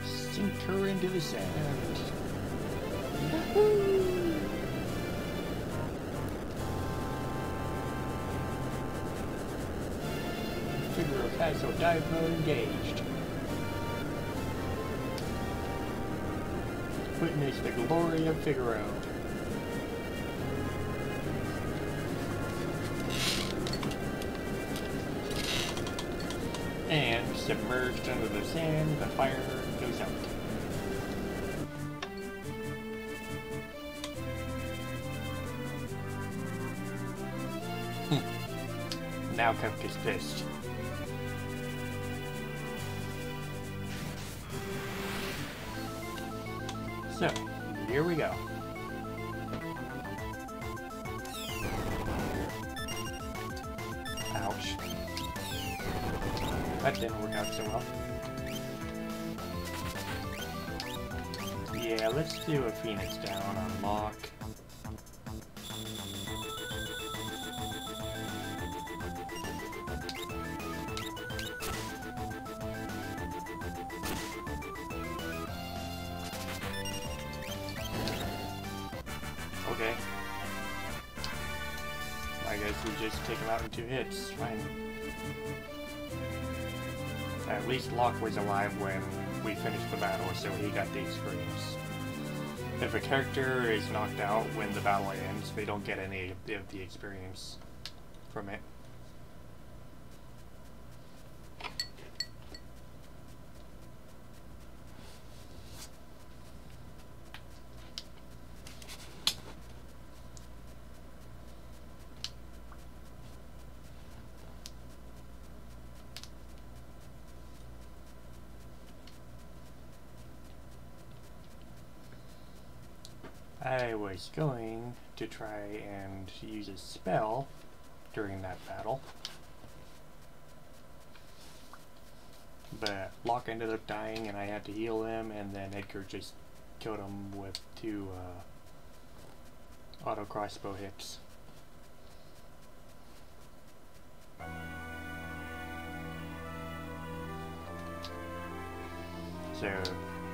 Sink her into the sand. Yahoo! Figaro Castle dive mode engaged. Witness the glory of Figaro. And submerged under the sand, the fire goes out. Now Kepka's pissed. So, here we go. Ouch. That didn't work out so well. Yeah, let's do a Phoenix down on Mog. Okay. I guess we just take him out in 2 hits. Fine. At least Locke was alive when we finished the battle, so he got the experience. If a character is knocked out when the battle ends, they don't get any of the experience from it. I was going to try and use a spell during that battle, but Locke ended up dying and I had to heal him, and then Edgar just killed him with 2 auto crossbow hits. So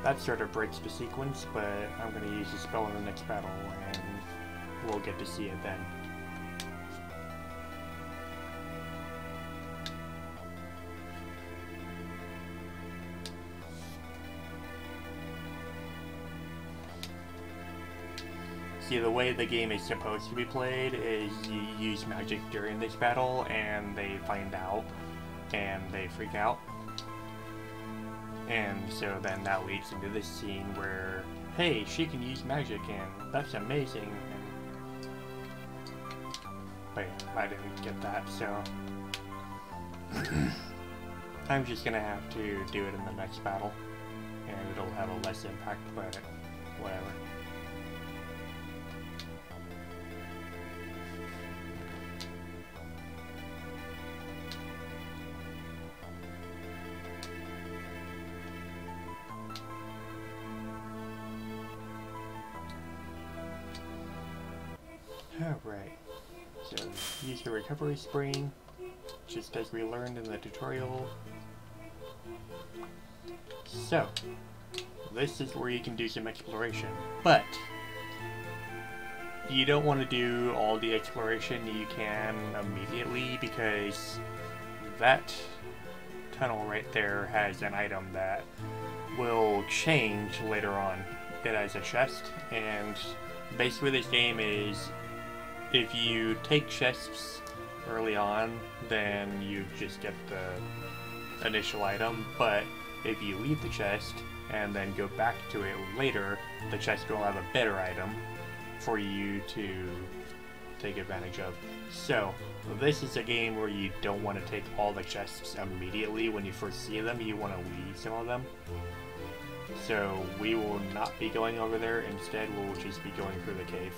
that sort of breaks the sequence, but I'm going to use the spell in the next battle and we'll get to see it then. See, the way the game is supposed to be played is you use magic during this battle and they find out and they freak out. And so then that leads into this scene where, hey, she can use magic and that's amazing. But I didn't get that, so I'm just gonna have to do it in the next battle and it'll have a less impact, but whatever. Alright, so use the recovery spring, just as we learned in the tutorial. So, this is where you can do some exploration, but you don't want to do all the exploration you can immediately, because that tunnel right there has an item that will change later on. It has a chest, and basically this game is, if you take chests early on, then you just get the initial item, but if you leave the chest and then go back to it later, the chest will have a better item for you to take advantage of. So, this is a game where you don't want to take all the chests immediately when you first see them, you want to leave some of them. So, we will not be going over there, instead we'll just be going through the cave.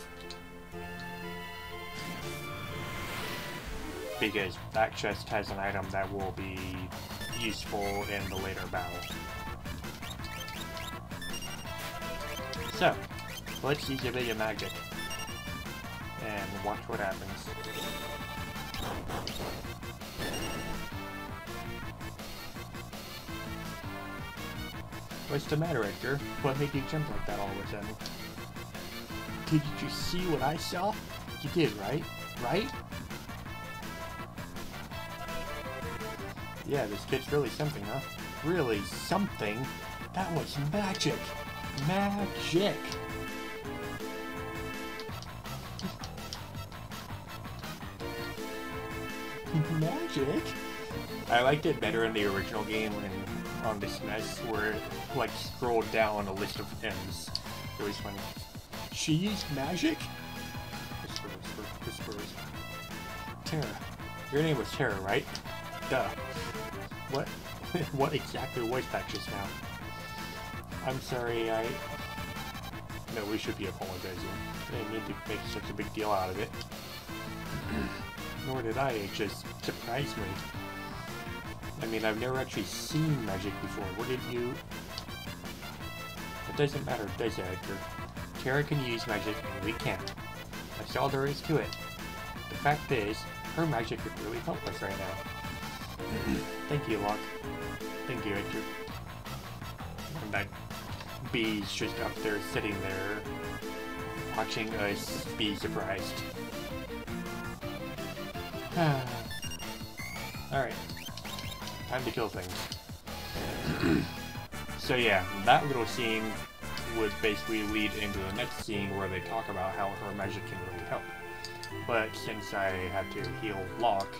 Because that chest has an item that will be useful in the later battle. So, let's use a bit of magic and watch what happens. What's the matter, Edgar? What made you jump like that all of a sudden? Did you see what I saw? You did, right? Right? Yeah, this kid's really something, huh? Really something? That was magic! Magic! Magic? I liked it better in the original game when on this mess where it like scrolled down a list of M's. It was funny. She used magic? Whisper, whisper, whispers. Tara. Your name was Tara, right? Duh. What? What exactly was that just now? I'm sorry, No, we should be apologizing. I didn't need to make such a big deal out of it. Nor did I, it just surprised me. I mean, I've never actually seen magic before. What did you... It doesn't matter, does it, Edgar? Tara can use magic, and we can't. That's all there is to it. The fact is, her magic could really help us right now. Thank you, Locke. Thank you, Edgar. And that bee's just up there, sitting there, watching us be surprised. Alright. Time to kill things. So yeah, that little scene would basically lead into the next scene where they talk about how her magic can really help. But since I had to heal Locke,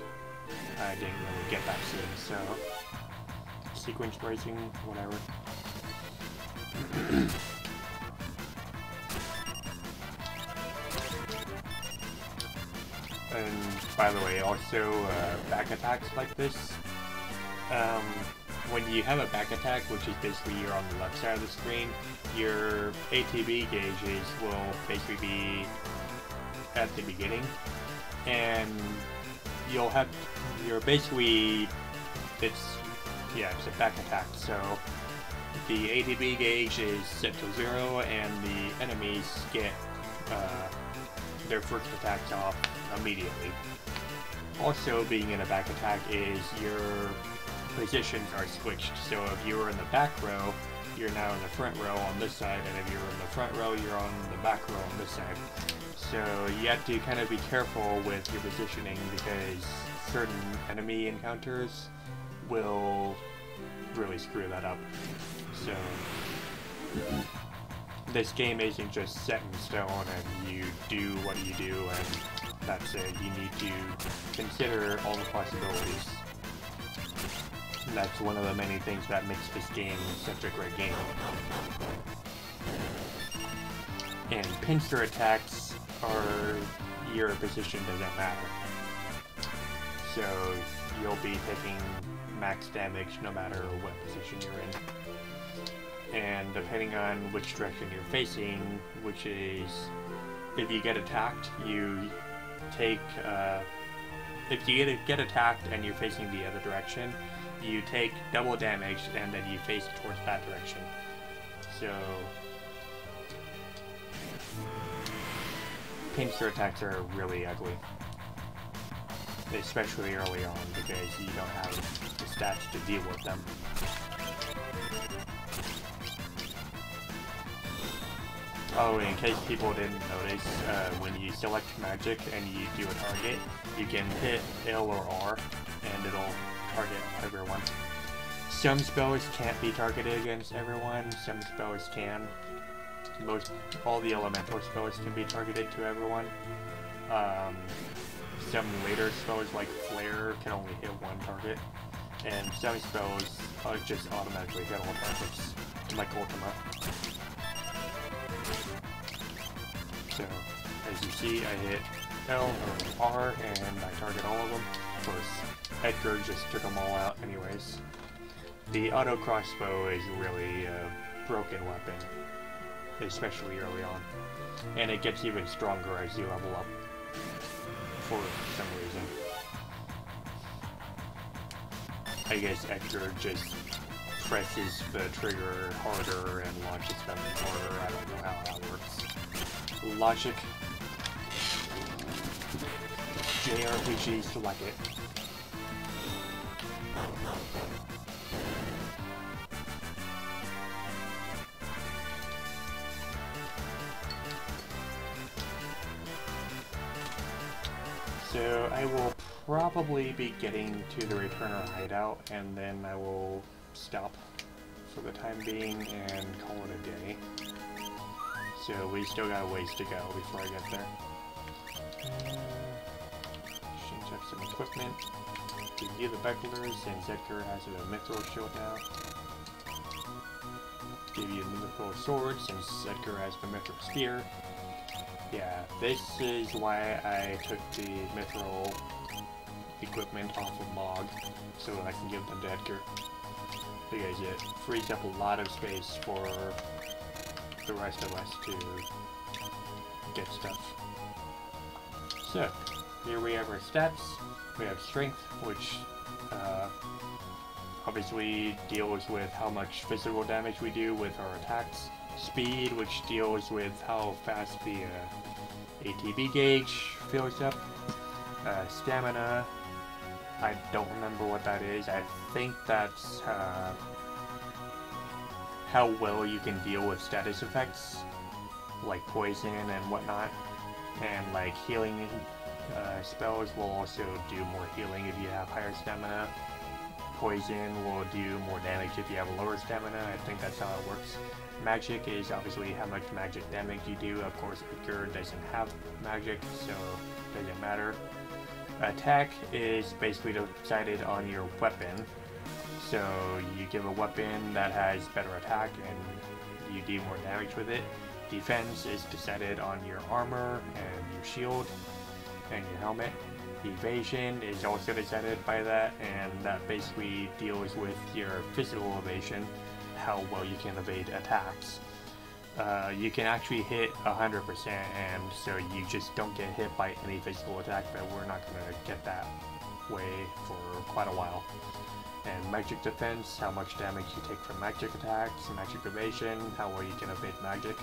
I didn't really get that scene, so... Sequence breaking, whatever. And by the way, also back attacks like this, when you have a back attack, which is basically you're on the left side of the screen, your ATB gauges will basically be at the beginning, and you'll have, you're basically, it's a back attack, so the ATB gauge is set to 0, and the enemies get their first attacks off immediately. Also, being in a back attack is your positions are switched, so if you were in the back row, you're now in the front row on this side, and if you're in the front row, you're on the back row on this side. So you have to kind of be careful with your positioning, because certain enemy encounters will really screw that up. So this game isn't just set in stone and you do what you do and that's it. You need to consider all the possibilities. And that's one of the many things that makes this game such a great game. And pincer attacks are, your position doesn't matter. So you'll be taking max damage no matter what position you're in. And depending on which direction you're facing, which is, if you get attacked, you take, if you get attacked and you're facing the other direction, you take double damage and then you face towards that direction. So pincer attacks are really ugly, especially early on, because you don't have the stats to deal with them. Oh, in case people didn't notice, when you select magic and you do a target, you can hit L or R and it'll target everyone. Some spells can't be targeted against everyone, some spells can. All the elemental spells can be targeted to everyone. Some later spells like Flare can only hit one target, and some spells just automatically hit all targets, like Ultima. So, as you see, I hit L or R and I target all of them. Of course, Edgar just took them all out anyways. The auto crossbow is really a broken weapon, especially early on. And it gets even stronger as you level up, for some reason. I guess Edgar just presses the trigger harder and launches them harder. I don't know how that works. Logic. JRPGs like it. So I will probably be getting to the Returner hideout, and then I will stop for the time being and call it a day. So we still got a ways to go before I get there. Change up some equipment. Give you the bucklers, since Edgar has a mithril shield now. Give you the mithril sword, since Edgar has the mithril spear. Yeah, this is why I took the mithril equipment off of Mog, so I can give them to Edgar. Because it frees up a lot of space for the rest of us to get stuff. So, here we have our stats. We have strength, which obviously deals with how much physical damage we do with our attacks. Speed, which deals with how fast the ATB gauge fills up. Stamina, I don't remember what that is. I think that's how well you can deal with status effects, like poison and whatnot. And like healing spells will also do more healing if you have higher stamina. Poison will do more damage if you have lower stamina. I think that's how it works. Magic is obviously how much magic damage you do. Of course, Edgar doesn't have magic, so it doesn't matter. Attack is basically decided on your weapon. So you give a weapon that has better attack and you do more damage with it. Defense is decided on your armor and your shield and your helmet. Evasion is also decided by that, and that basically deals with your physical evasion, how well you can evade attacks. You can actually hit 100%, and so you just don't get hit by any physical attack, but we're not going to get that way for quite a while. And magic defense, how much damage you take from magic attacks, magic evasion, how well you can evade magic.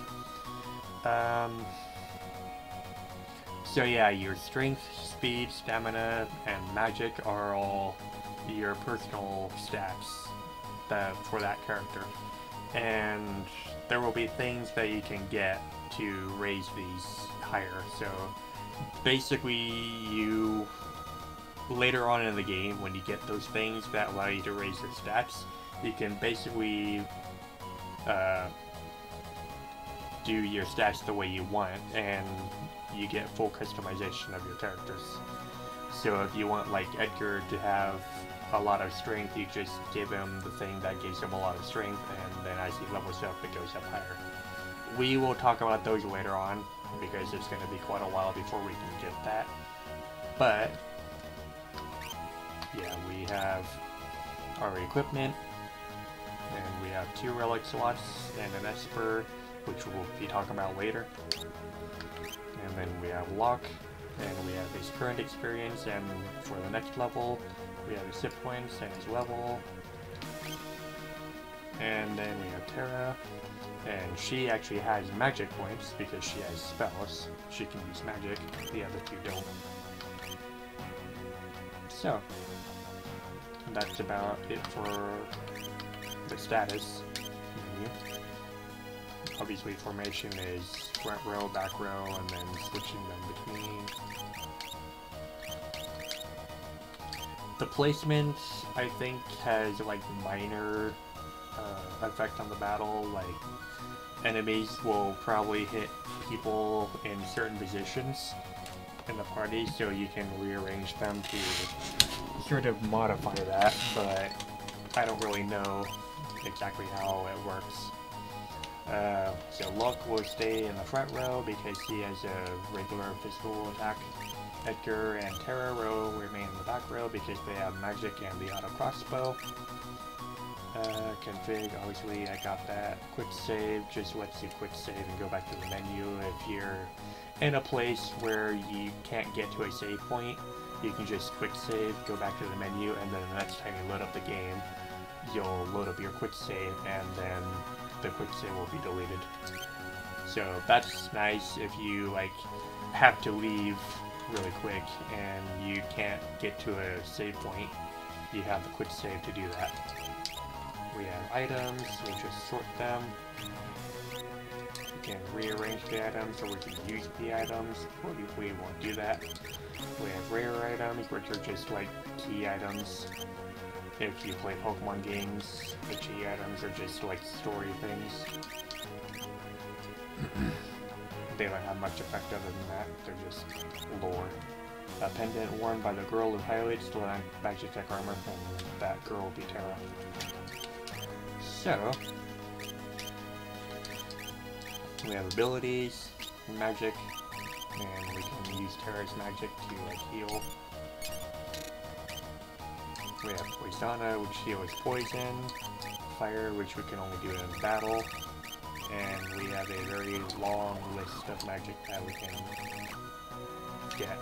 So yeah, your strength, speed, stamina, and magic are all your personal stats for that character. And there will be things that you can get to raise these higher. So basically you, later on in the game, when you get those things that allow you to raise your stats, you can basically do your stats the way you want, and you get full customization of your characters. So if you want like Edgar to have a lot of strength, you just give him the thing that gives him a lot of strength, and then as he levels up, it goes up higher. We will talk about those later on, because it's going to be quite a while before we can get that. But yeah, we have our equipment, and we have 2 relic slots and an Esper, which we'll be talking about later. And then we have Locke, and we have his current experience, and for the next level, we have his hit points and his level. And then we have Terra, and she actually has magic points because she has spells. She can use magic, the other 2 don't. So, that's about it for the status menu. Obviously, formation is front row, back row, and then switching them between. The placement, I think, has like minor effect on the battle. Like, enemies will probably hit people in certain positions in the party, so you can rearrange them to sort of modify that, but I don't really know exactly how it works. So Locke will stay in the front row because he has a regular physical attack. Edgar and Terra row remain in the back row because they have magic and the auto crossbow. Config, obviously I got that. Quick save just lets you quick save and go back to the menu. If you're in a place where you can't get to a save point, you can just quick save, go back to the menu, and then the next time you load up the game, you'll load up your quick save, and then the quick save will be deleted. So that's nice if you like have to leave really quick and you can't get to a save point. You have the quick save to do that. We have items, we'll just sort them. We can rearrange the items, or we can use the items. We won't do that. We have rare items, which are just like key items. If you play Pokemon games, the key items are just like story things. They don't have much effect other than that, they're just lore. A pendant worn by the girl who highlights the magic tech armor, and that girl will be Terra. So, we have abilities, magic, and we can use Terra's magic to like heal. We have Poisona, which heals poison, fire, which we can only do in battle, and we have a very long list of magic that we can get.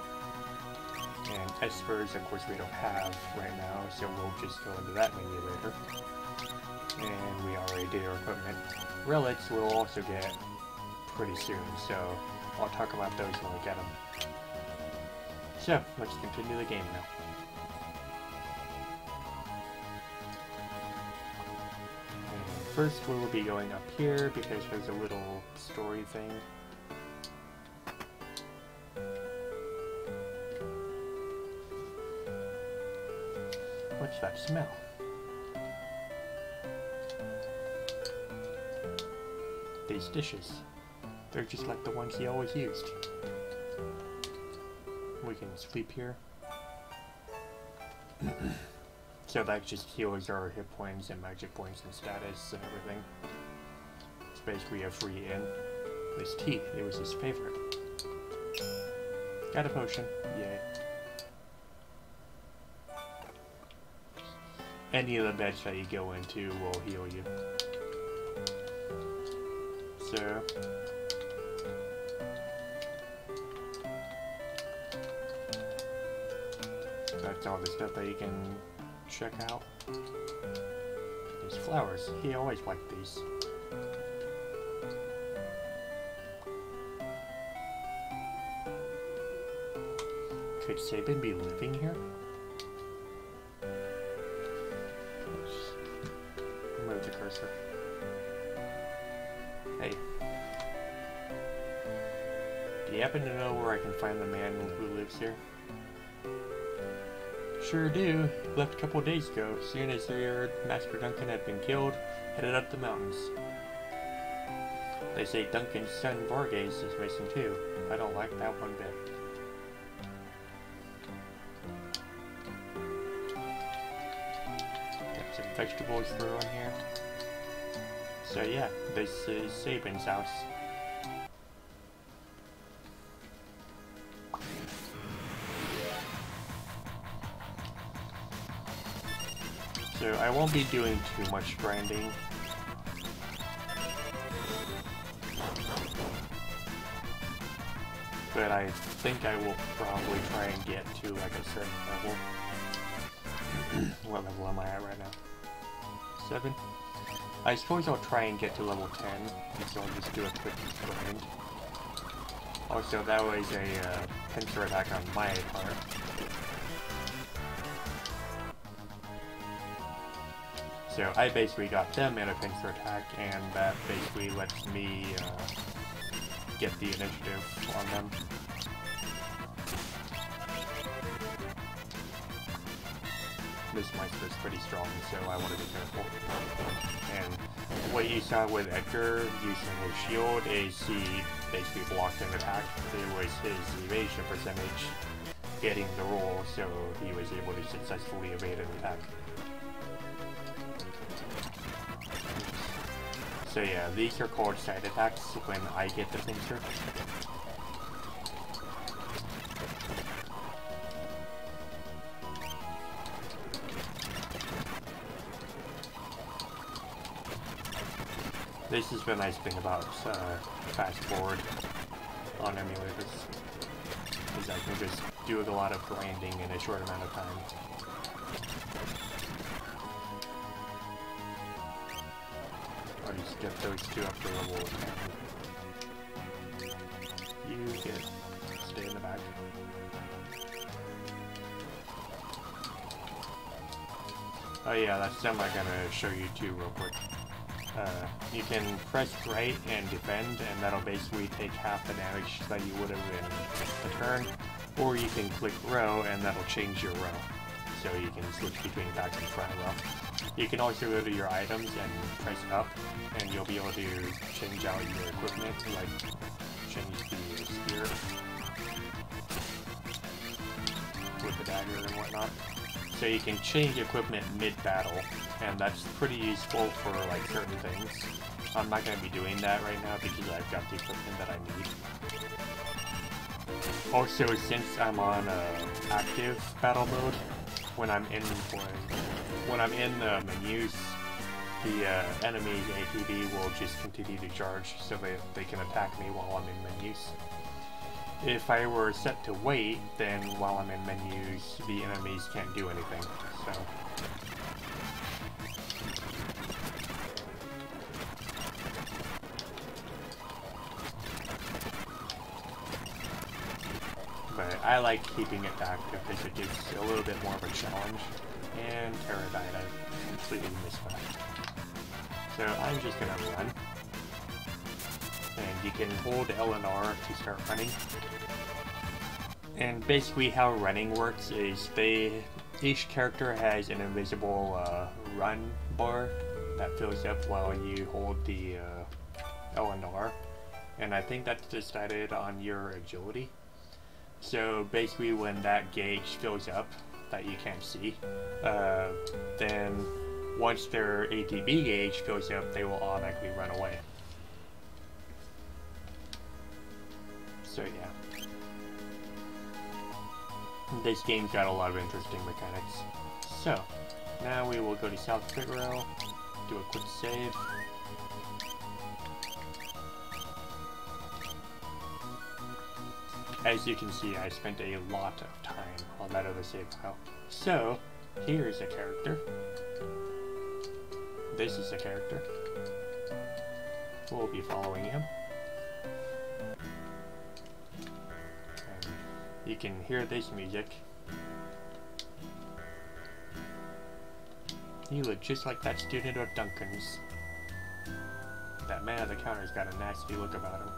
And Espers, of course, we don't have right now, so we'll just go into that menu later. And we already did our equipment. Relics we'll also get pretty soon, so I'll talk about those when we get them. So, let's continue the game now. And first we will be going up here because there's a little story thing. What's that smell? These dishes. They're just like the ones he always used. We can sleep here. So that just heals our hit points and magic points and status and everything. It's basically a free in. This tea, it was his favorite. Got a potion, yay. any of the beds that you go into will heal you. So that's all the stuff that you can check out. These flowers, he always liked these. Could Sabin be living here? Move the cursor. Hey. Do you happen to know where I can find the man who lives here? Sure do. He left a couple of days ago. Soon as they heard Master Duncan had been killed, headed up the mountains. They say Duncan's son Vargas is missing too. I don't like that one bit. Got some vegetables to throw in here. So yeah, this is Sabin's house. So I won't be doing too much grinding. But I think I will probably try and get to like a certain level. What level am I at right now? 7? I suppose I'll try and get to level 10, and so I'll just do a quick grind. Also, that was a pincer attack on my part. So I basically got them in a pincer attack, and that basically lets me get the initiative on them. This monster is pretty strong, so I want to be careful. And what you saw with Edgar using his shield is he basically blocked an attack. It was his evasion percentage getting the roll, so he was able to successfully evade an attack. So yeah, these are called side attacks when I get the pincer. This is the nice thing about fast forward on emulators, is I can just do a lot of grinding in a short amount of time. I'll just get those two up to level 10. You stay in the back. Oh yeah, that's something I'm gonna show you too real quick. You can press right and defend, and that'll basically take half the damage that you would have in a turn, or you can click row and that'll change your row, so you can switch between back and front row. You can also go to your items and press up, and you'll be able to change out your equipment, like change the spear with the dagger and whatnot. So you can change equipment mid-battle, and that's pretty useful for like certain things. I'm not going to be doing that right now because I've got the equipment that I need. Also, since I'm on active battle mode, when I'm in the menus, the enemy's ATB will just continue to charge, so they can attack me while I'm in menus. If I were set to wait, then while I'm in menus, the enemies can't do anything, so. But I like keeping it active because it gives a little bit more of a challenge. And Terra died, I completely missed that. So I'm just gonna run. And you can hold L and R to start running. And basically how running works is each character has an invisible run bar that fills up while you hold the L and R. And I think that's decided on your agility. So basically when that gauge fills up that you can't see, then once their ATB gauge fills up, they will automatically run away. So yeah. This game's got a lot of interesting mechanics. So, Now we will go to South Figaro, do a quick save. As you can see, I spent a lot of time on that other save file. So, here's a character. This is a character. We'll be following him. And you can hear this music. You look just like that student of Duncan's. That man at the counter's got a nasty look about him.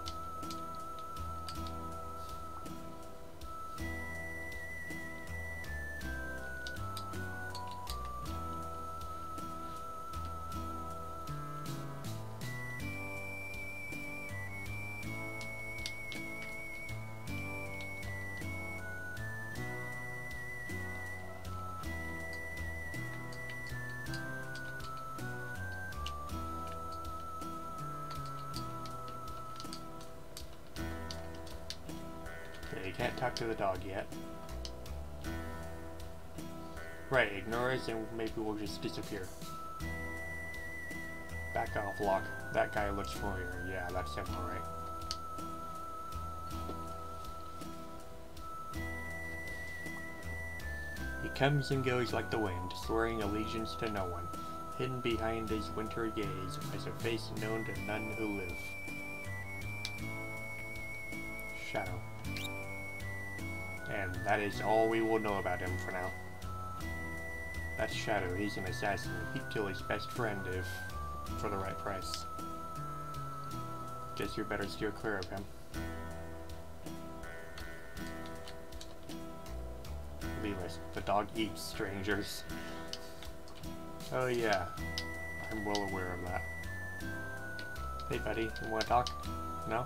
You can't talk to the dog yet. Right, ignore us and maybe we'll just disappear. Back off, Locke. That guy looks familiar. Yeah, that's him, alright. He comes and goes like the wind, swearing allegiance to no one. Hidden behind his wintry gaze lies a face known to none who live. Shadow. And that is all we will know about him for now. That's Shadow. He's an assassin. He'd kill his best friend if for the right price. Guess you better steer clear of him. Leave us. The dog eats strangers. Oh yeah, I'm well aware of that. Hey buddy, you wanna talk? No?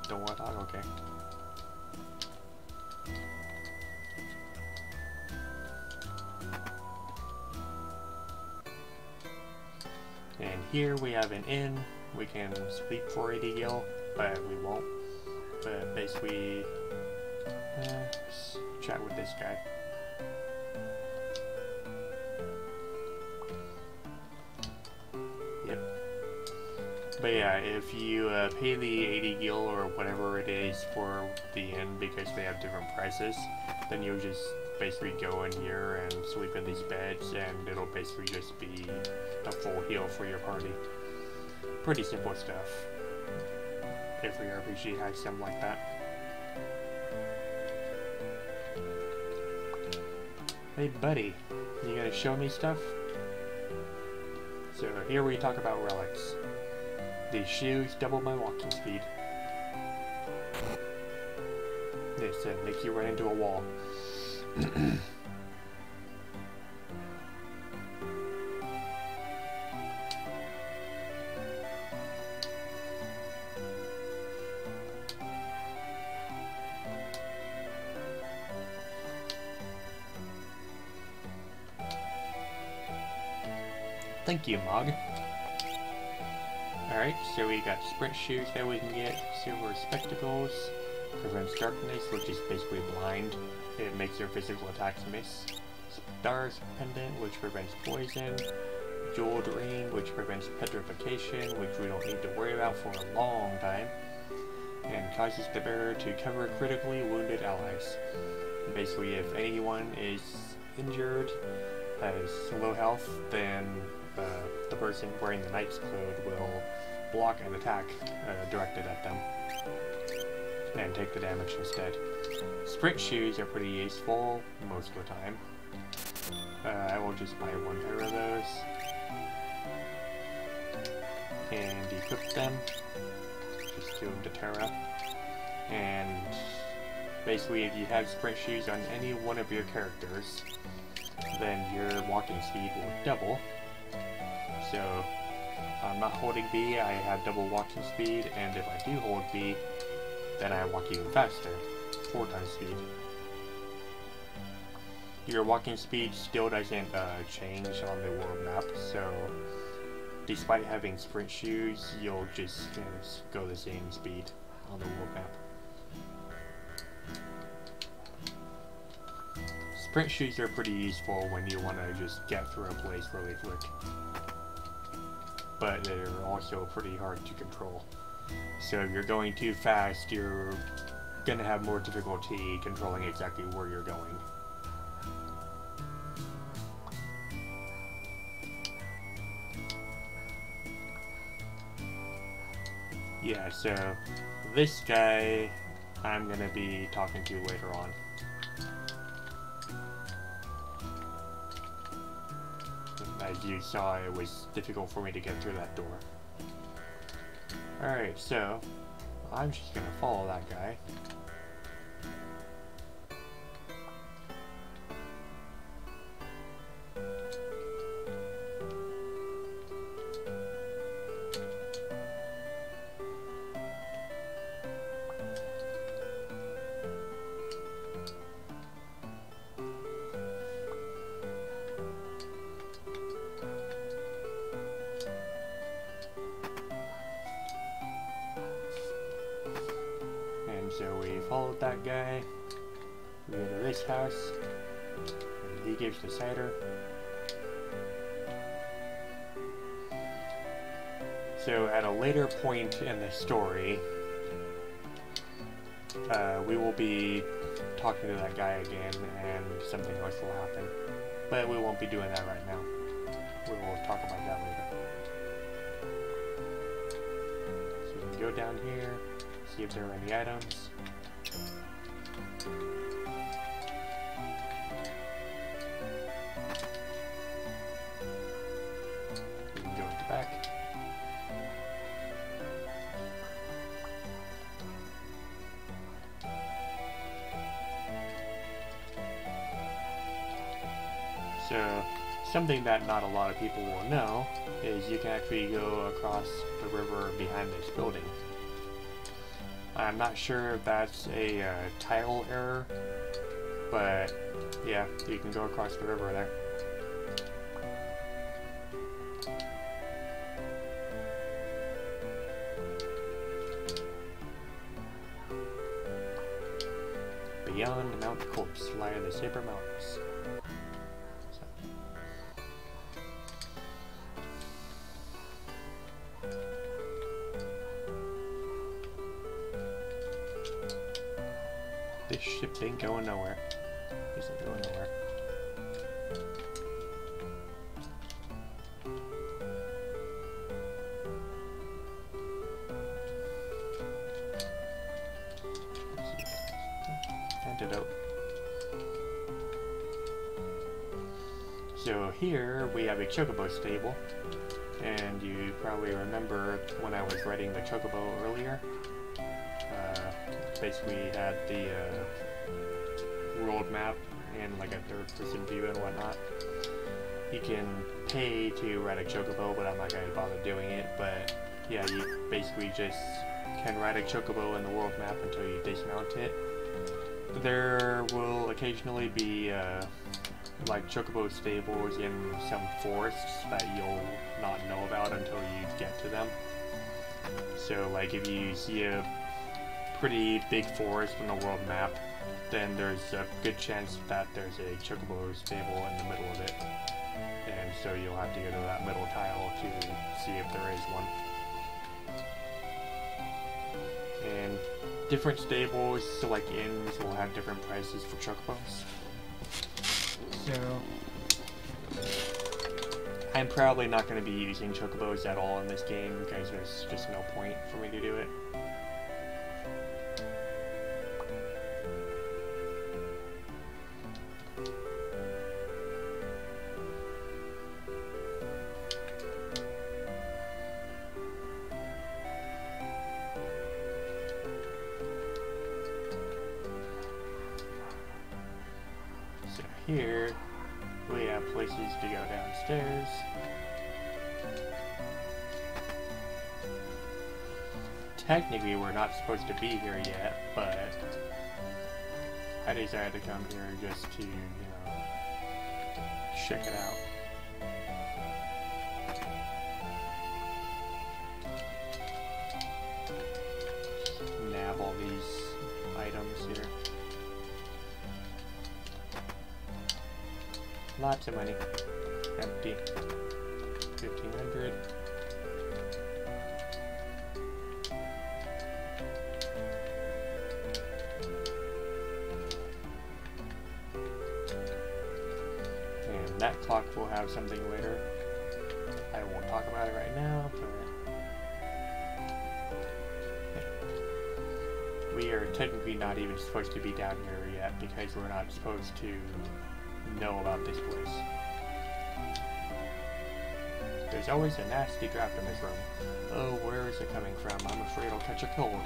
Don't wanna talk? Okay. And here we have an inn. We can sleep for 80 gil, but we won't. But basically, let's chat with this guy. Yep. But yeah, if you pay the 80 gil or whatever it is for the inn because they have different prices, then you'll just basically go in here and sleep in these beds and it'll basically just be a full heal for your party. Pretty simple stuff. Every RPG has something like that. Hey buddy, you gonna show me stuff? So here we talk about relics. These shoes double my walking speed. This make you run into a wall. Thank you, Mog. Alright, so we got sprint shoes that we can get, silver spectacles, prevents darkness, which is basically blind. It makes your physical attacks miss. Stars pendant, which prevents poison. Jeweled ring, which prevents petrification, which we don't need to worry about for a long time. And causes the bearer to cover critically wounded allies. Basically, if anyone is injured, has low health, then the person wearing the knight's clothes will block an attack directed at them and take the damage instead. Sprint shoes are pretty useful most of the time. I will just buy one pair of those and equip them. Just give them to Terra. And basically, if you have sprint shoes on any one of your characters, then your walking speed will double. So, I'm not holding B, I have double walking speed, and if I do hold B, then I walk even faster, 4 times speed. Your walking speed still doesn't change on the world map, so despite having sprint shoes, you'll just go the same speed on the world map. sprint shoes are pretty useful when you want to just get through a place really quick. But they're also pretty hard to control. So if you're going too fast, you're gonna have more difficulty controlling exactly where you're going. Yeah, so this guy I'm gonna be talking to later on. As you saw, it was difficult for me to get through that door. Alright, so I'm just gonna follow that guy. So we followed that guy, we go to this house, and he gives the cider. So at a later point in the story, we will be talking to that guy again and something else will happen. But we won't be doing that right now. We will talk about that later. So we can go down here, see if there are any items. We can go at the back. So, something that not a lot of people will know is you can actually go across the river behind this building. I'm not sure if that's a tile error, but yeah, you can go across the river there. Beyond Mount Corpse lie the Saber Mountains. This ship ain't going nowhere. Isn't going nowhere. Antidote. So here we have a chocobo stable, and you probably remember when I was riding the chocobo earlier. Basically had the world map and like a third-person view and whatnot. You can pay to ride a chocobo, but I'm not going to bother doing it. But yeah, you basically just can ride a chocobo in the world map until you dismount it. There will occasionally be like chocobo stables in some forests that you'll not know about until you get to them. So like if you see a pretty big forest on the world map, then there's a good chance that there's a chocobo stable in the middle of it. And so you'll have to go to that middle tile to see if there is one. And different stables, so like inns, will have different prices for chocobos. So I'm probably not going to be using chocobos at all in this game because there's just no point for me to do it. Here, we have places to go downstairs. Technically, we're not supposed to be here yet, but I decided to come here just to, you know, check it out. Nab all these items here. Lots of money. Empty. 1,500. And that clock will have something later. I won't talk about it right now, but we are technically not even supposed to be down here yet because we're not supposed to know about this place. There's always a nasty draft in this room. Oh, where is it coming from? I'm afraid I'll catch a cold.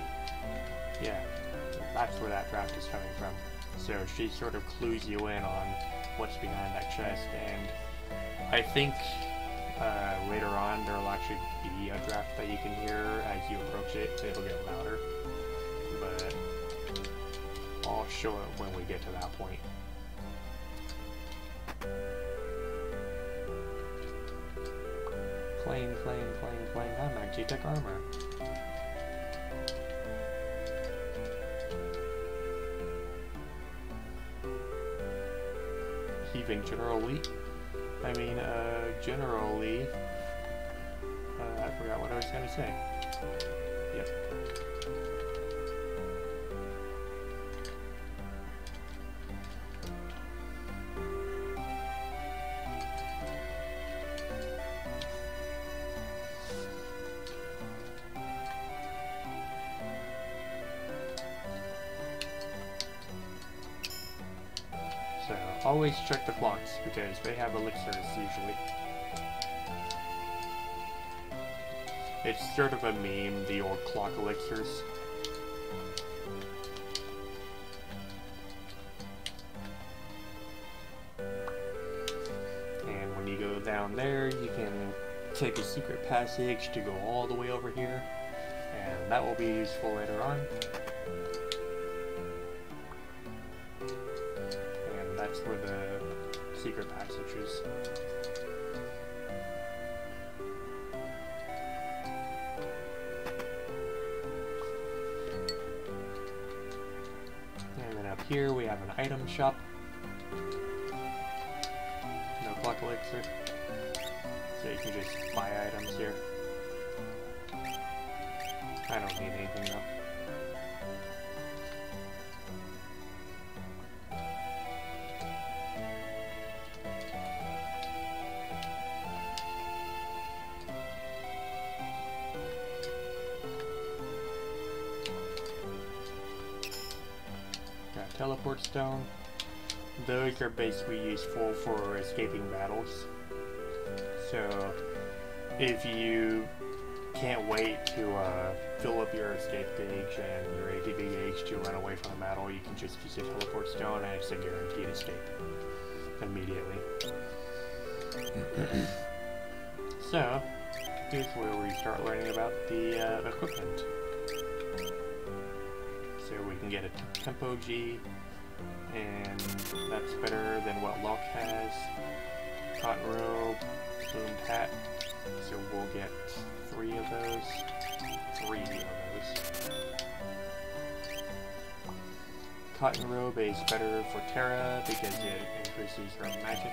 Yeah, that's where that draft is coming from. So she sort of clues you in on what's behind that chest, and I think later on there will actually be a draft that you can hear as you approach it. It'll get louder, but I'll show it when we get to that point. Plain, I'm actually tech armor. Even generally, generally, I forgot what I was going to say. Yep. So, always check the clocks, because they have elixirs, usually. It's sort of a meme, the old clock elixirs. And when you go down there, you can take a secret passage to go all the way over here, and that will be useful later on. That's where the secret passage is. And then up here we have an item shop. No clock elixir. So you can just buy items here. I don't need anything though. Teleport stone. Those are basically useful for escaping battles. So if you can't wait to fill up your escape gauge and your ATB gauge to run away from a battle, you can just use a teleport stone and it's a guaranteed escape immediately. So here's where we start learning about the equipment. So we can get a tempo G, and that's better than what Locke has. Cotton robe, plumed hat, so we'll get 3 of those. 3 of those. Cotton robe is better for Terra because it increases her magic.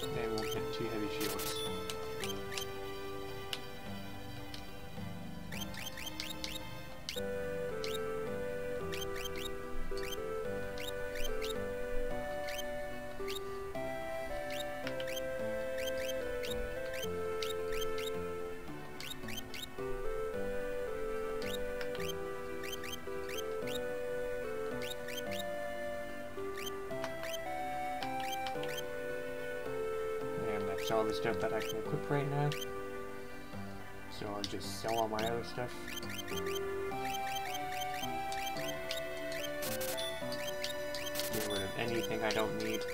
And we'll get 2 heavy shields. All the stuff that I can equip right now, so I'll just sell all my other stuff. Get rid of anything I don't need.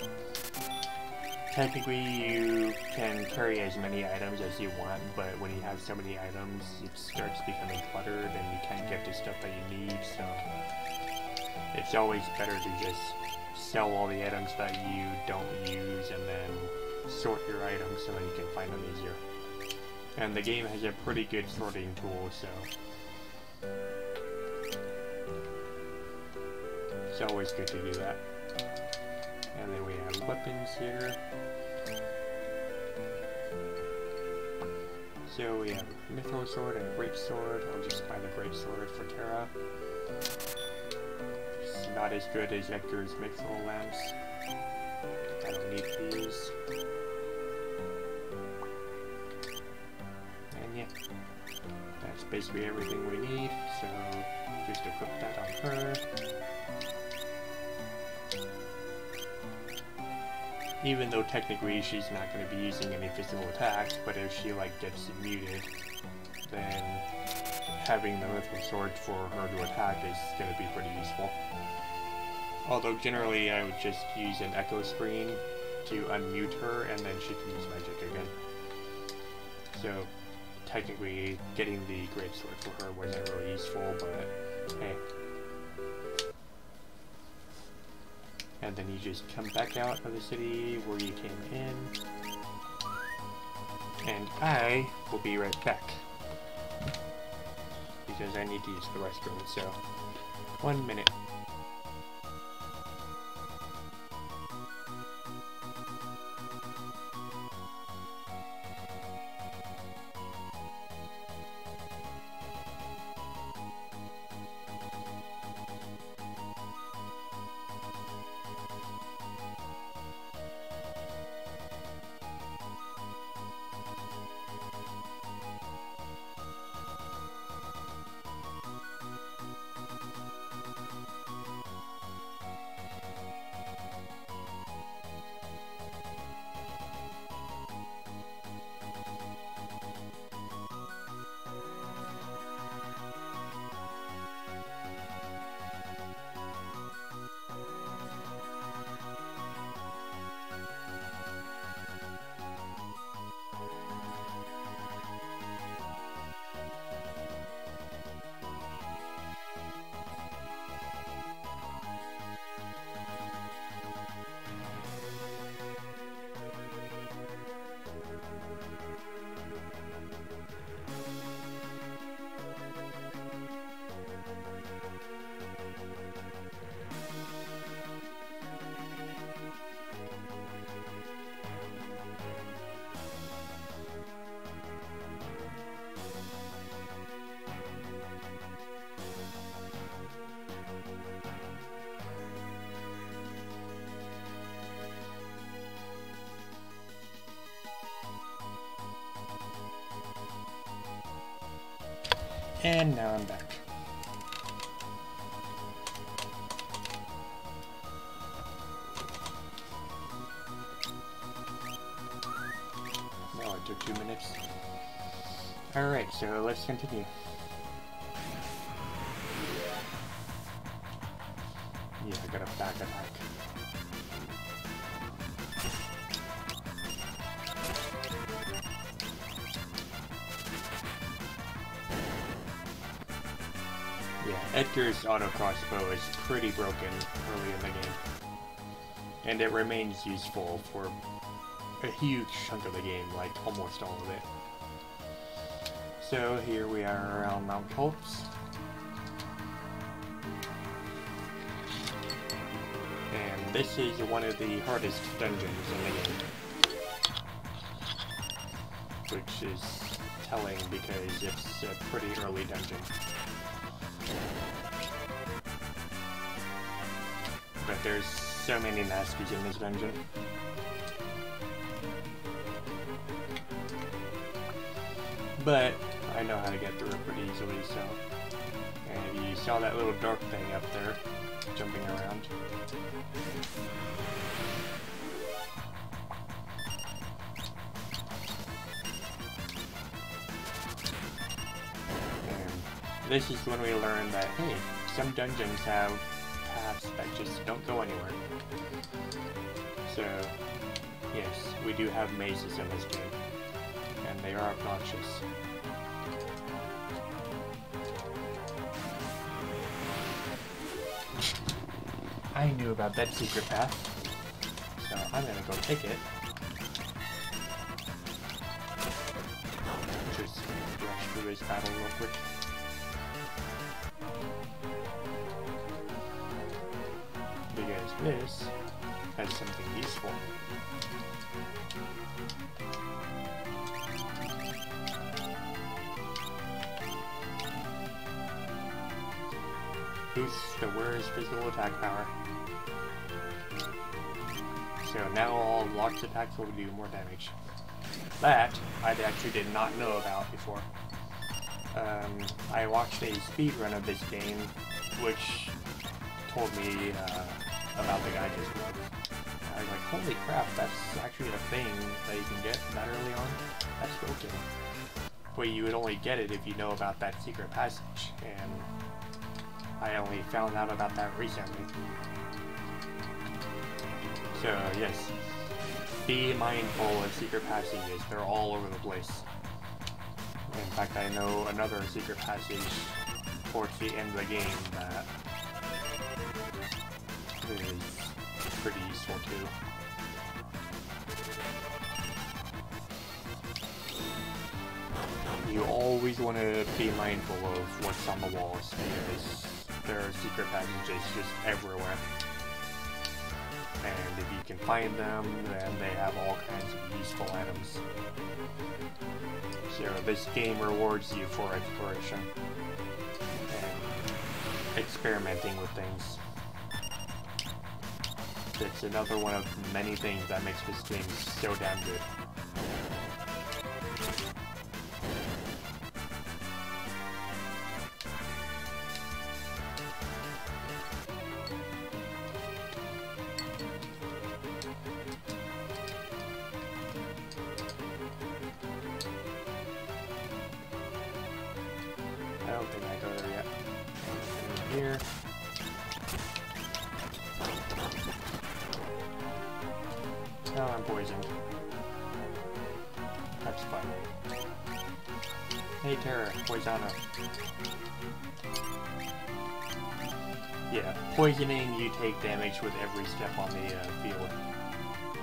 Technically you can carry as many items as you want, but when you have so many items it starts becoming cluttered and you can't get the stuff that you need, so it's always better to just sell all the items that you don't use and then sort your items so that you can find them easier. And the game has a pretty good sorting tool, so It's always good to do that. And then we have weapons here. So we have Mithril Sword and Great Sword. I'll just buy the Great Sword for Terra. It's not as good as Edgar's Mithril Lance. I don't need these. And yeah, that's basically everything we need. So just equip that on her. Even though technically she's not going to be using any physical attacks, but if she like gets muted, then having the Mithril Sword for her to attack is going to be pretty useful. Although generally I would just use an echo screen to unmute her and then she can use magic again. So technically getting the Great Sword for her wasn't really useful, but hey. And then you just come back out of the city where you came in. And I will be right back. Because I need to use the restroom, so 1 minute. And now I'm back. No, it took 2 minutes. Alright, so let's continue. Yeah, I got a back attack. Yeah, Edgar's auto crossbow is pretty broken early in the game. And it remains useful for a huge chunk of the game, like almost all of it. So here we are around Mount Colts. And this is one of the hardest dungeons in the game. Which is telling because it's a pretty early dungeon. But there's so many nasties in this dungeon. But I know how to get through it pretty easily, so. And you saw that little dark thing up there, jumping around. And this is when we learn that, hey, some dungeons have paths that just don't go anywhere. So, yes, we do have mazes in this game. And they are obnoxious. I knew about that secret path, so I'm gonna go take it. Just rush through this battle real quick. this has something useful. Boosts the wearer's physical attack power. So now all locked attacks will do more damage. That I actually did not know about before. I watched a speedrun of this game, which told me about the guy just won. I was like, holy crap, that's actually a thing that you can get that early on? That's broken. But you would only get it if you know about that secret passage, and I only found out about that recently. So yes, be mindful of secret passages, they're all over the place. In fact, I know another secret passage towards the end of the game that is pretty useful too. You always want to be mindful of what's on the walls, because there are secret passages just everywhere. And if you can find them, then they have all kinds of useful items. So this game rewards you for exploration and experimenting with things. It's another one of many things that makes this game so damn good. I don't think I go there yet. Here. Oh, I'm poisoned. That's fun. Hey Terra, Poisano. Yeah, poisoning, you take damage with every step on the field.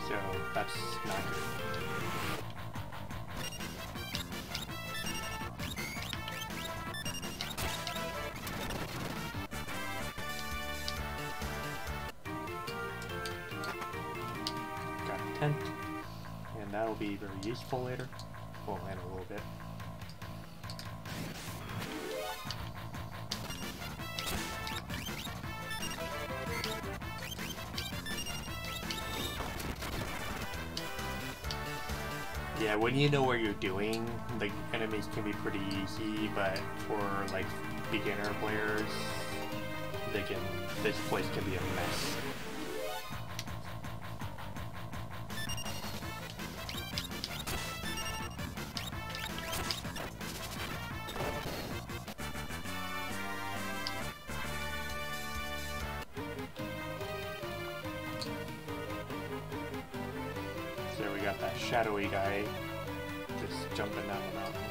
So, that's not good. Tent, and that'll be very useful later. Well, in a little bit. Yeah, when you know what you're doing, the enemies can be pretty easy, but for like beginner players, this place can be a mess. So we got that shadowy guy just jumping down the mountain.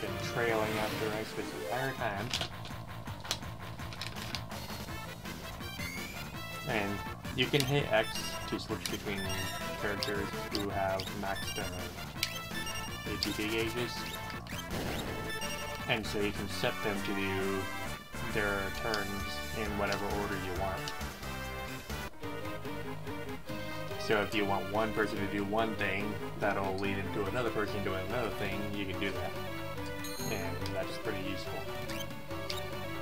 Been trailing after us this entire time. And you can hit X to switch between characters who have maxed ATP gauges. And so you can set them to do their turns in whatever order you want. So if you want one person to do one thing, that'll lead into another person doing another thing, you can do that. And that's pretty useful.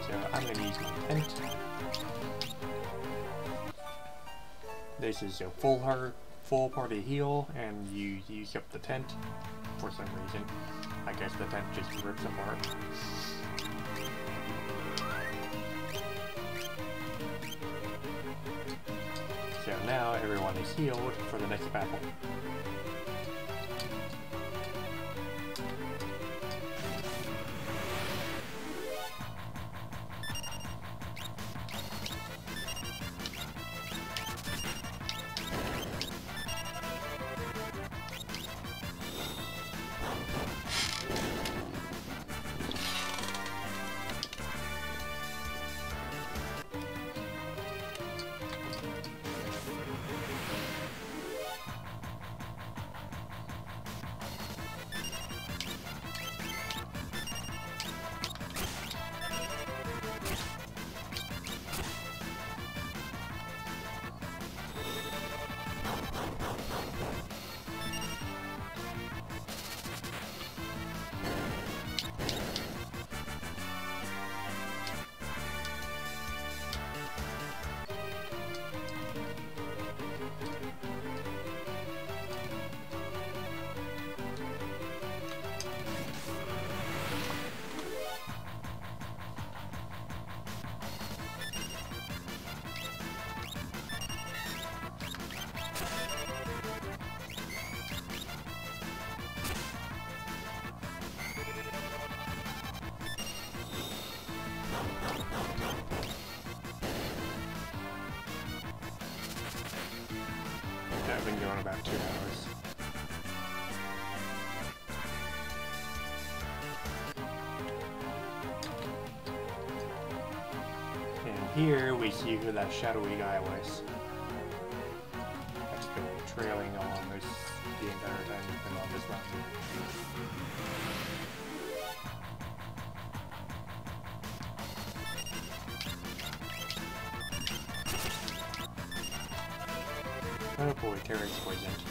So I'm going to use my tent. This is a full party heal, and you use up the tent for some reason. I guess the tent just rips apart. So now everyone is healed for the next battle. I've been going about 2 hours. And here we see who that shadowy guy was. That's been trailing along this the entire time we've been on this mountain. Oh boy, Terry's poisoned.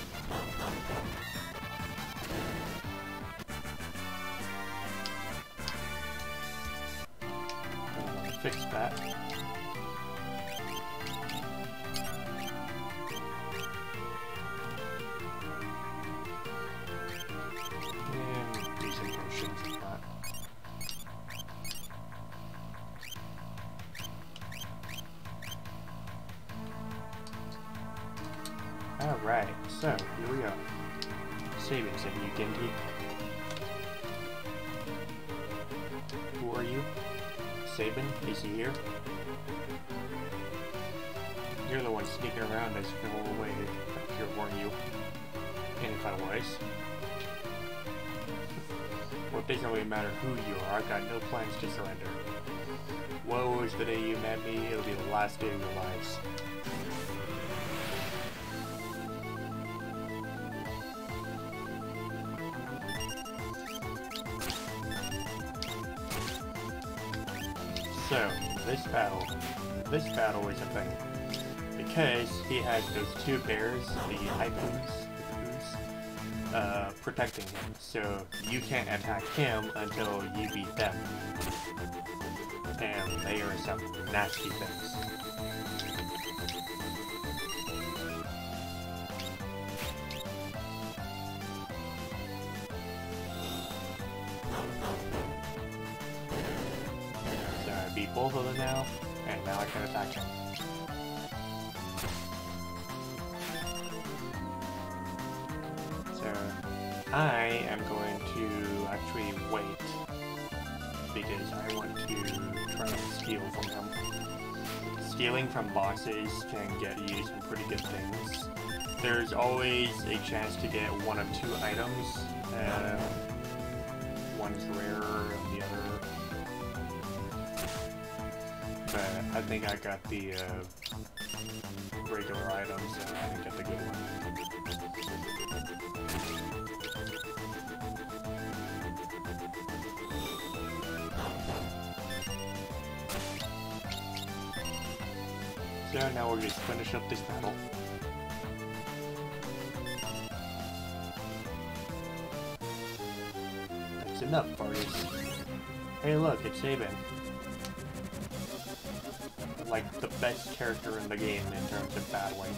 Fix that. And do some potions with that. Alright, so here we go. Sabin, said you Genji. Who are you? Sabin, is he here? You're the one sneaking around as if no way up here, weren't you? And if I was? Well, it doesn't really matter who you are, I've got no plans to surrender. Woe is the day you met me, it'll be the last day of your lives. So, this battle is a thing. Because he has those 2 bears, the Haipus, protecting him. So, you can't attack him until you beat them. And they are some nasty things. Beat both of them now, and now I can attack him. So, I am going to actually wait, because I want to try and steal from him. Stealing from bosses can get you some pretty good things. There's always a chance to get 1 of 2 items. One's rarer and the other. But I think I got the regular items and I didn't get the good one. So now we'll just finish up this battle. That's enough, parties. Hey look, it's Sabin. Like the best character in the game in terms of battling.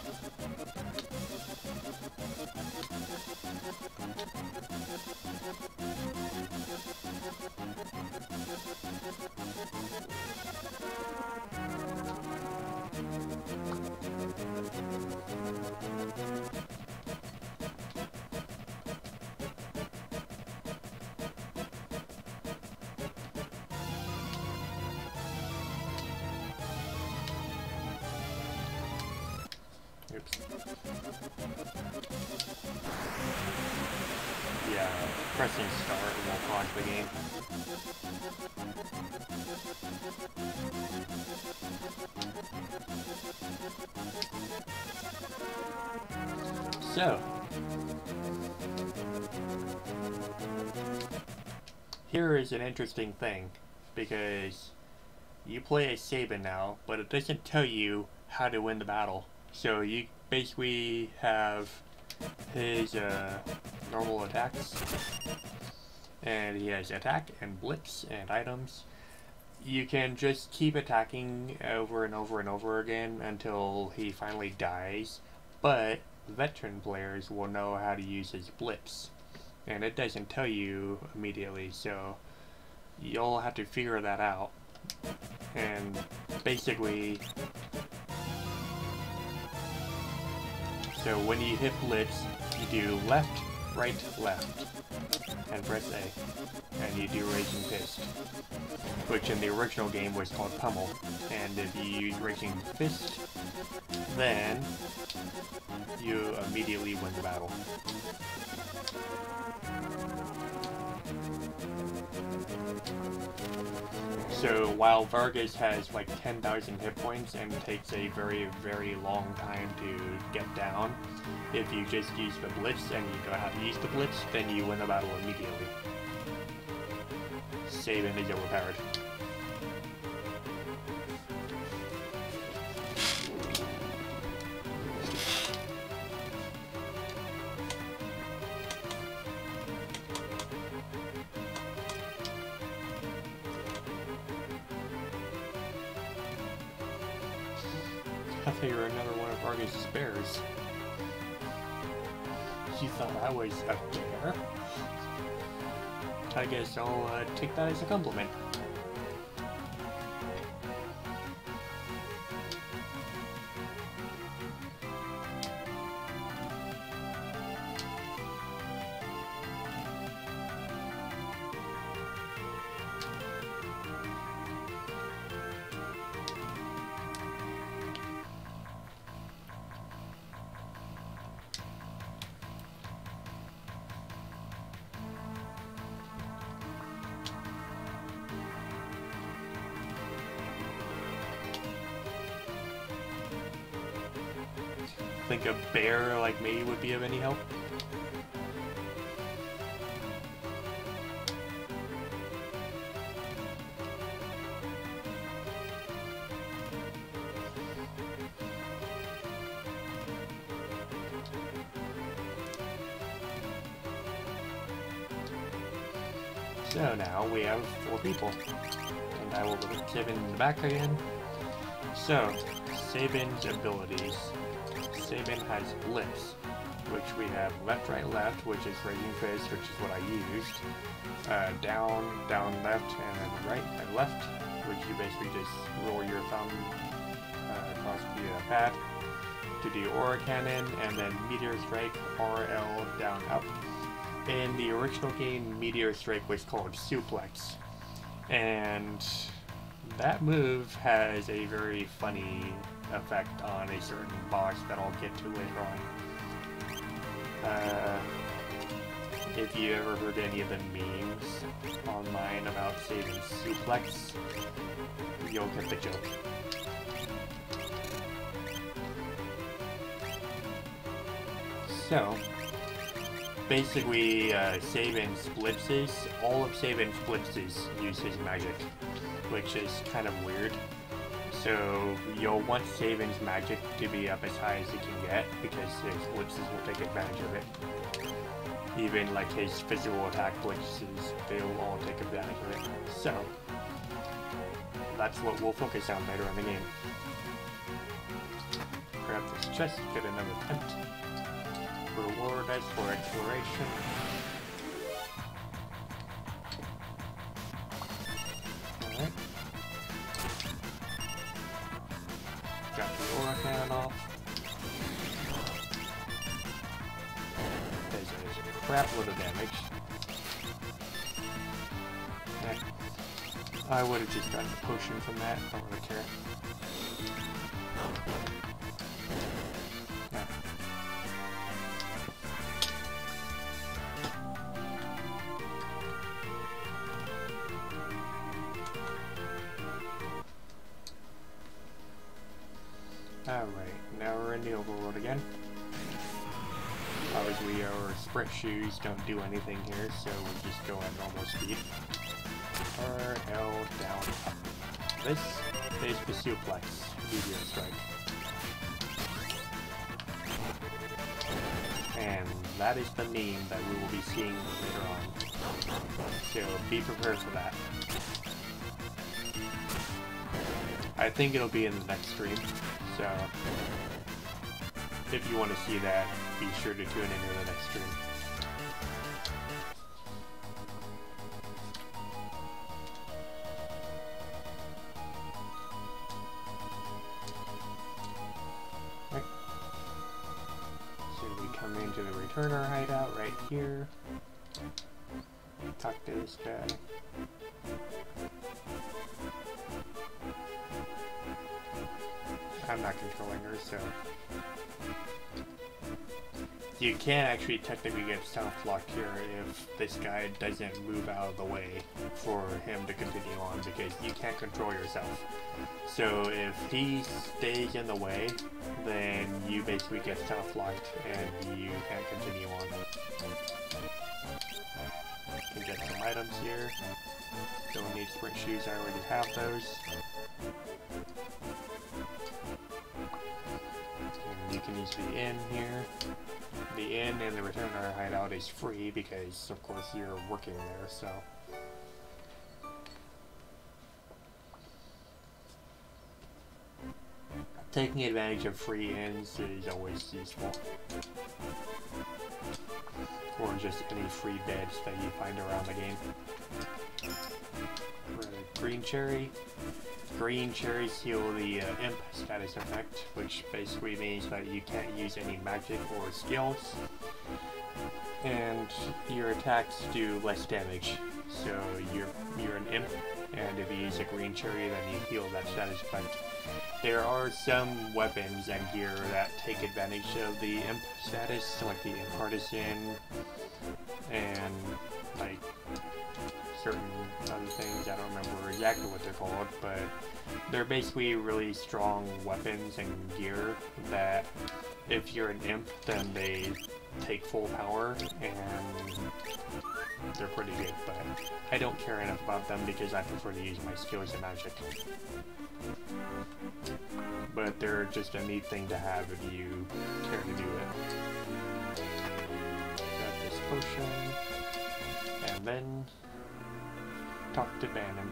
Oops. Yeah, pressing start won't pause the game. So, here is an interesting thing, because you play as Sabin now, but it doesn't tell you how to win the battle. So you basically have his normal attacks, and he has attack and blitz and items. You can just keep attacking over and over and over again until he finally dies, but veteran players will know how to use his blitz, and it doesn't tell you immediately, so you'll have to figure that out. And basically, so when you hit blitz, you do left, right, left, and press A. And then you do Raging Fist, which in the original game was called Pummel. And if you use Raging Fist, then you immediately win the battle. So while Vargas has like 10,000 hit points and takes a very, very long time to get down, if you just use the Blitz and you know how to use the Blitz, then you win the battle immediately. Sabin is overpowered. I thought you were another one of Vargas' bears. You thought I was a bear? I guess I'll take that as a compliment. Think a bear like me would be of any help? So now we have 4 people. And I will put Sabin in the back again. So, Sabin's abilities. Sabin has Blitz, which we have left, right, left, which is Raging Fist, which is what I used. Down, down, left, and then right and left, which you basically just roll your thumb across the pad to do Aura Cannon, and then Meteor Strike, RL, down, up. In the original game, Meteor Strike was called Suplex, and that move has a very funny effect on a certain boss that I'll get to later on. If you ever heard any of the memes online about Sabin Suplex, you'll get the joke. So, basically, Sabin's blitzes, all of Sabin's blitzes use his magic, which is kind of weird. So you'll want Sabin's magic to be up as high as it can get, because his blitzes will take advantage of it. Even like his physical attack blitzes, they'll all take advantage of it. So that's what we'll focus on later in the game. Grab this chest, get another tent. Reward us for exploration. Alright. Got the Aura Cannon off. There's a crap load of damage. Yeah. I would have just gotten a potion from that, I don't really care. Yeah. Alright, now we're in the overworld again. Obviously our sprint shoes don't do anything here, so we'll just go at normal speed. R, L, down, up. This is the suplex, Meteor Strike. And that is the meme that we will be seeing later on. So be prepared for that. I think it'll be in the next stream, so if you want to see that, be sure to tune into the next stream. Right. So we come into the returner hideout right here. Talk to this guy. I'm not controlling her, so... You can actually technically get self-locked here if this guy doesn't move out of the way for him to continue on, because you can't control yourself. So if he stays in the way, then you basically get self-locked and you can't continue on. You can get some items here. Don't need sprint shoes, I already have those. And you can use the inn here. The inn and the returner hideout is free because, of course, you're working there, so... Taking advantage of free inns is always useful. Or just any free beds that you find around the game. Green cherry. Green cherries heal the imp status effect, which basically means that you can't use any magic or skills, and your attacks do less damage. So you're an imp, and if you use a green cherry, then you heal that status effect. There are some weapons and gear that take advantage of the imp status, like the imp partisan, and like certain other things. I don't remember exactly what they're called, but they're basically really strong weapons and gear that if you're an imp, then they take full power and they're pretty good, but I don't care enough about them because I prefer to use my skills and magic. But they're just a neat thing to have if you care to do it. Got this potion, and then talk to Bannon.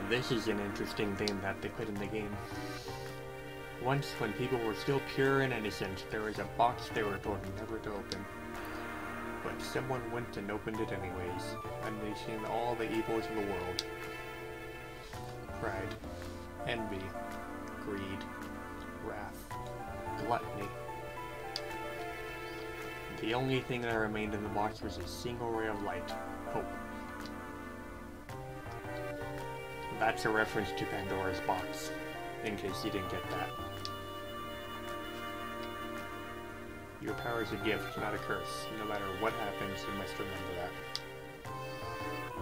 This is an interesting thing that they put in the game. Once, when people were still pure and innocent, there was a box they were told never to open. But someone went and opened it anyways, unleashing all the evils of the world. Pride, envy, greed, wrath, gluttony. The only thing that remained in the box was a single ray of light, hope. That's a reference to Pandora's box, in case you didn't get that. Your power is a gift, not a curse. No matter what happens, you must remember that.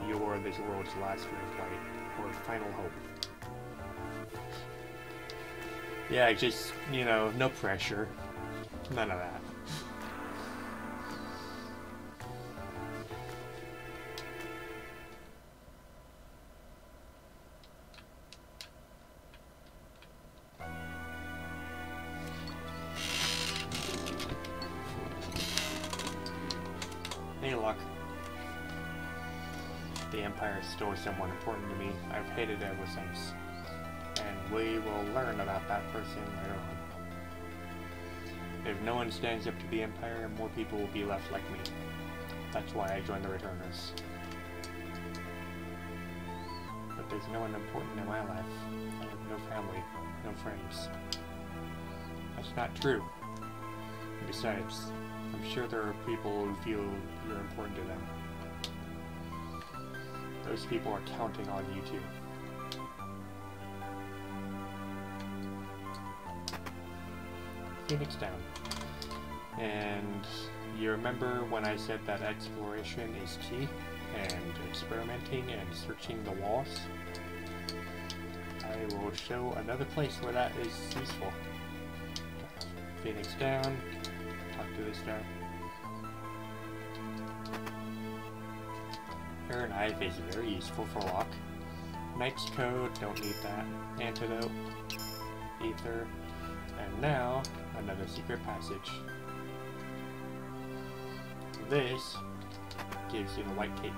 You're this world's last ray of light, or final hope. Yeah, just, you know, no pressure. None of that. Hey, Luck. The Empire is still someone important to me. I've hated it ever since. And we will learn about that person later on. If no one stands up to the Empire, more people will be left like me. That's why I joined the Returners. But there's no one important in my life. I have no family, no friends. That's not true. Besides, I'm sure there are people who feel you're important to them. Those people are counting on you too. Phoenix down. And you remember when I said that exploration is key, and experimenting and searching the walls? I will show another place where that is useful. Phoenix down. Talk to this guy. Her knife is very useful for lock. Knight's Code, don't need that. Antidote. ether. And now, another secret passage. This gives you the white cape.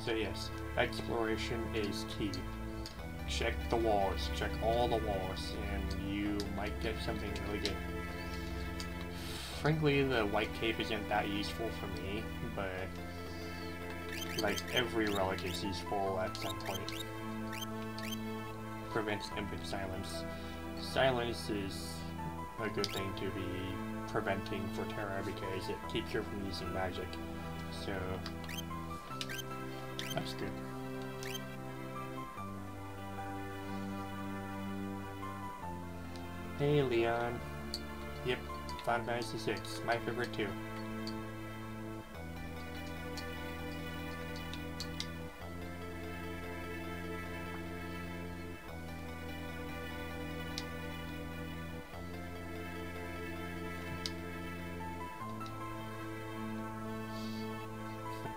So yes, exploration is key. Check the walls, check all the walls, and you might get something really good. Frankly, the white cape isn't that useful for me, but like every relic is useful at some point. Prevents infant silence. Silence is a good thing to be preventing for Terra because it keeps you from using magic. So that's good. Hey Leon. Yep, Final Fantasy VI, my favorite too.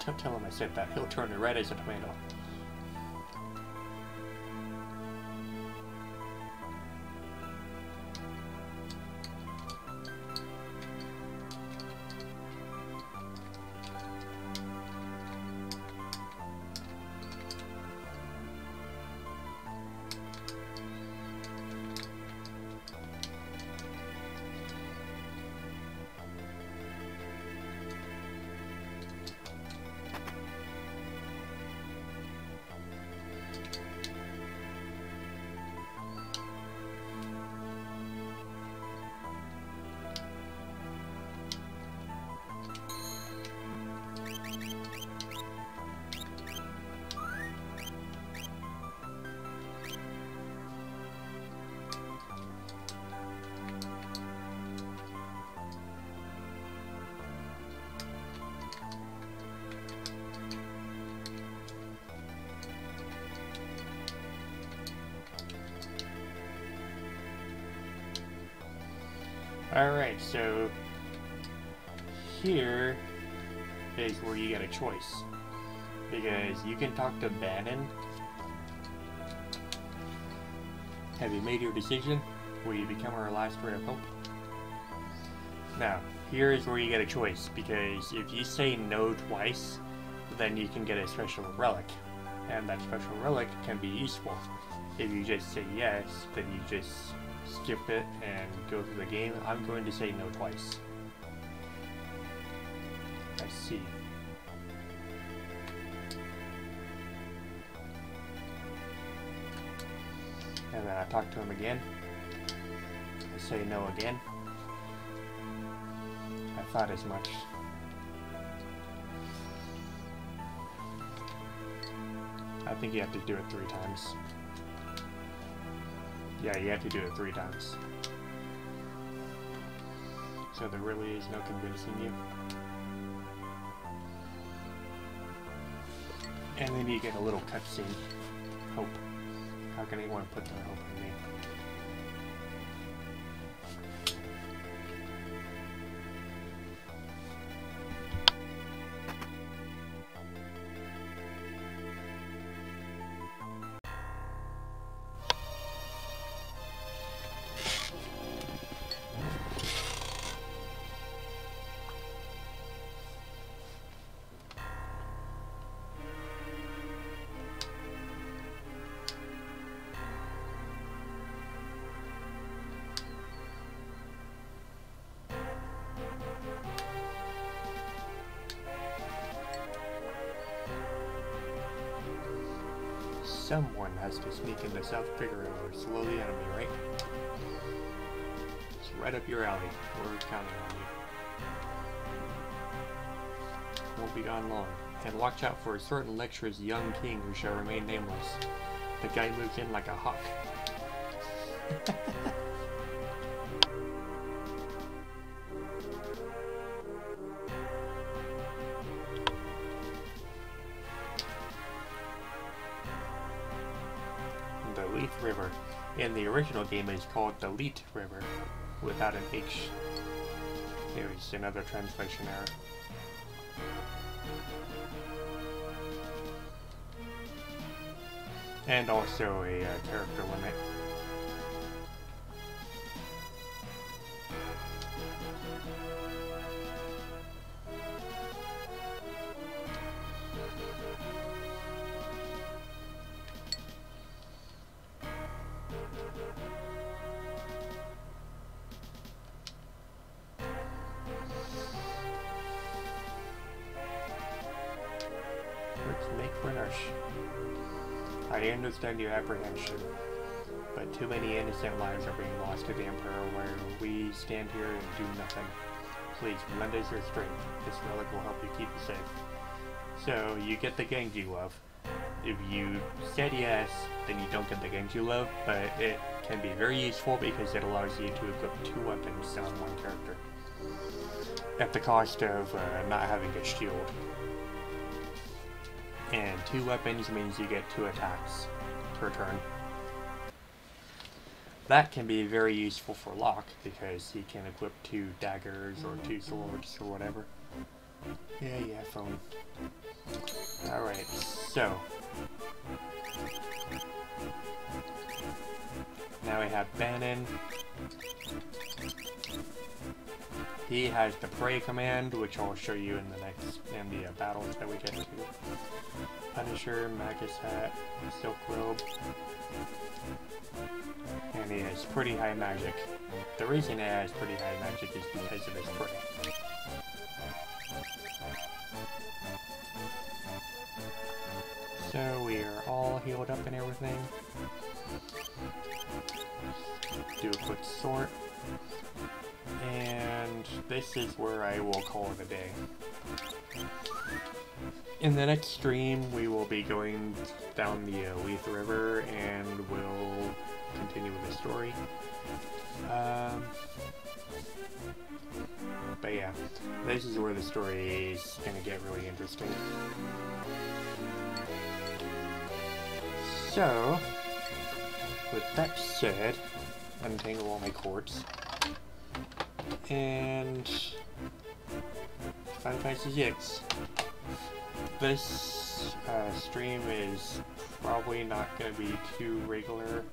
Don't tell him I said that. He'll turn red as a tomato. Alright, so here is where you get a choice. Because you can talk to Bannon. Have you made your decision? Will you become our last ray of hope? Now, here is where you get a choice, because if you say no twice, then you can get a special relic. And that special relic can be useful. If you just say yes, then you just skip it and go through the game. I'm going to say no twice. I see. And then I talk to him again. I say no again. I thought as much. I think you have to do it 3 times. Yeah, you have to do it 3 times. So there really is no convincing you. And then you get a little cutscene. Hope. How can anyone put their hope in me? Someone has to sneak into South Figaro or slow the enemy, right? It's right up your alley. We're counting on you. Won't be gone long. And watch out for a certain lecturer's young king who shall remain nameless. The guy moves in like a hawk. The Leith River. In the original game, it is called the Leet River, without an H. There's another translation error. and also a character limit. Let's make runners. I understand your apprehension, but too many innocent lives are being lost to the Emperor where we stand here and do nothing. Please, lend us your strength. This relic will help you keep you safe. So, you get the gangs you love. If you said yes, then you don't get the gangs you love, but it can be very useful because it allows you to equip 2 weapons on one character, at the cost of not having a shield. And 2 weapons means you get 2 attacks per turn. That can be very useful for Locke because he can equip 2 daggers or 2 swords or whatever. Yeah, phone. Alright, so now we have Bannon. He has the Prey command, which I'll show you in the battles that we get to. Punisher, Magus Hat, Silk Robe, and he has pretty high magic. The reason he has pretty high magic is because of his Prey. So we are all healed up and everything. Do a quick sort. And this is where I will call it a day. In the next stream, we will be going down the Leith River and we'll continue with the story. But yeah, this is where the story is going to get really interesting. So, with that said, untangle all my cords. And Final Fantasy VI. This stream is probably not going to be too regular.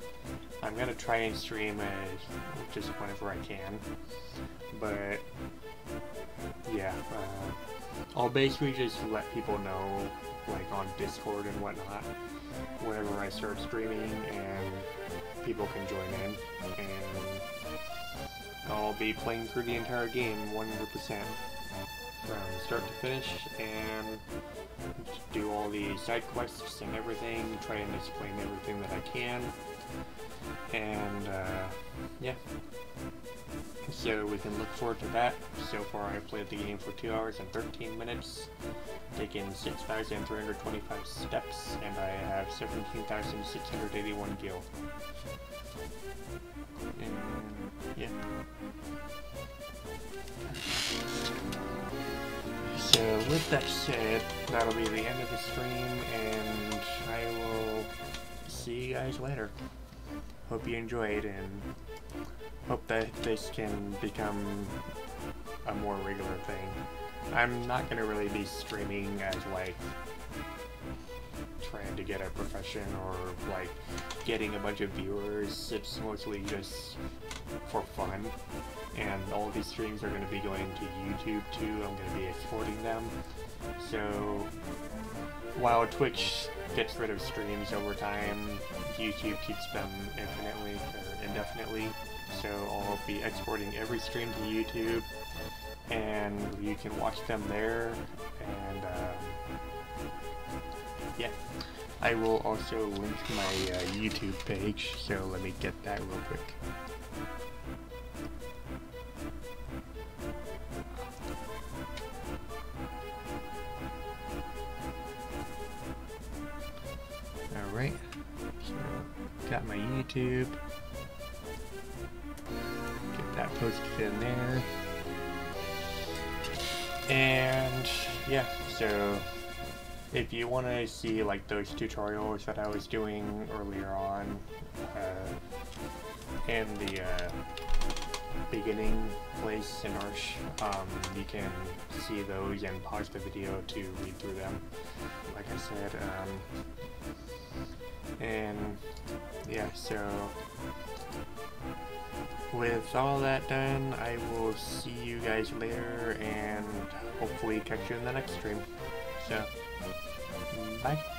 I'm going to try and stream just whenever I can. But yeah, I'll basically just let people know, like on Discord and whatnot, whenever I start streaming, and people can join in. And I'll be playing through the entire game 100% from start to finish, and do all the side quests and everything, try and explain everything that I can, and yeah, so we can look forward to that. So far I've played the game for 2 hours and 13 minutes, taken 6,325 steps, and I have 17,681 gil. And yeah. So with that said, that'll be the end of the stream, and I will see you guys later. Hope you enjoyed, and hope that this can become a more regular thing. I'm not gonna really be streaming as like trying to get a profession or like getting a bunch of viewers. It's mostly just for fun, and all these streams are going to be going to YouTube too. I'm going to be exporting them. So while Twitch gets rid of streams over time, YouTube keeps them infinitely or indefinitely. So I'll be exporting every stream to YouTube, and you can watch them there. And yeah, I will also link my YouTube page, so let me get that real quick. Alright, so got my YouTube, get that posted in there, and yeah, so if you want to see like those tutorials that I was doing earlier on in the beginning place in Arch, you can see those and pause the video to read through them, like I said, and yeah, so with all that done, I will see you guys later and hopefully catch you in the next stream. So, bye.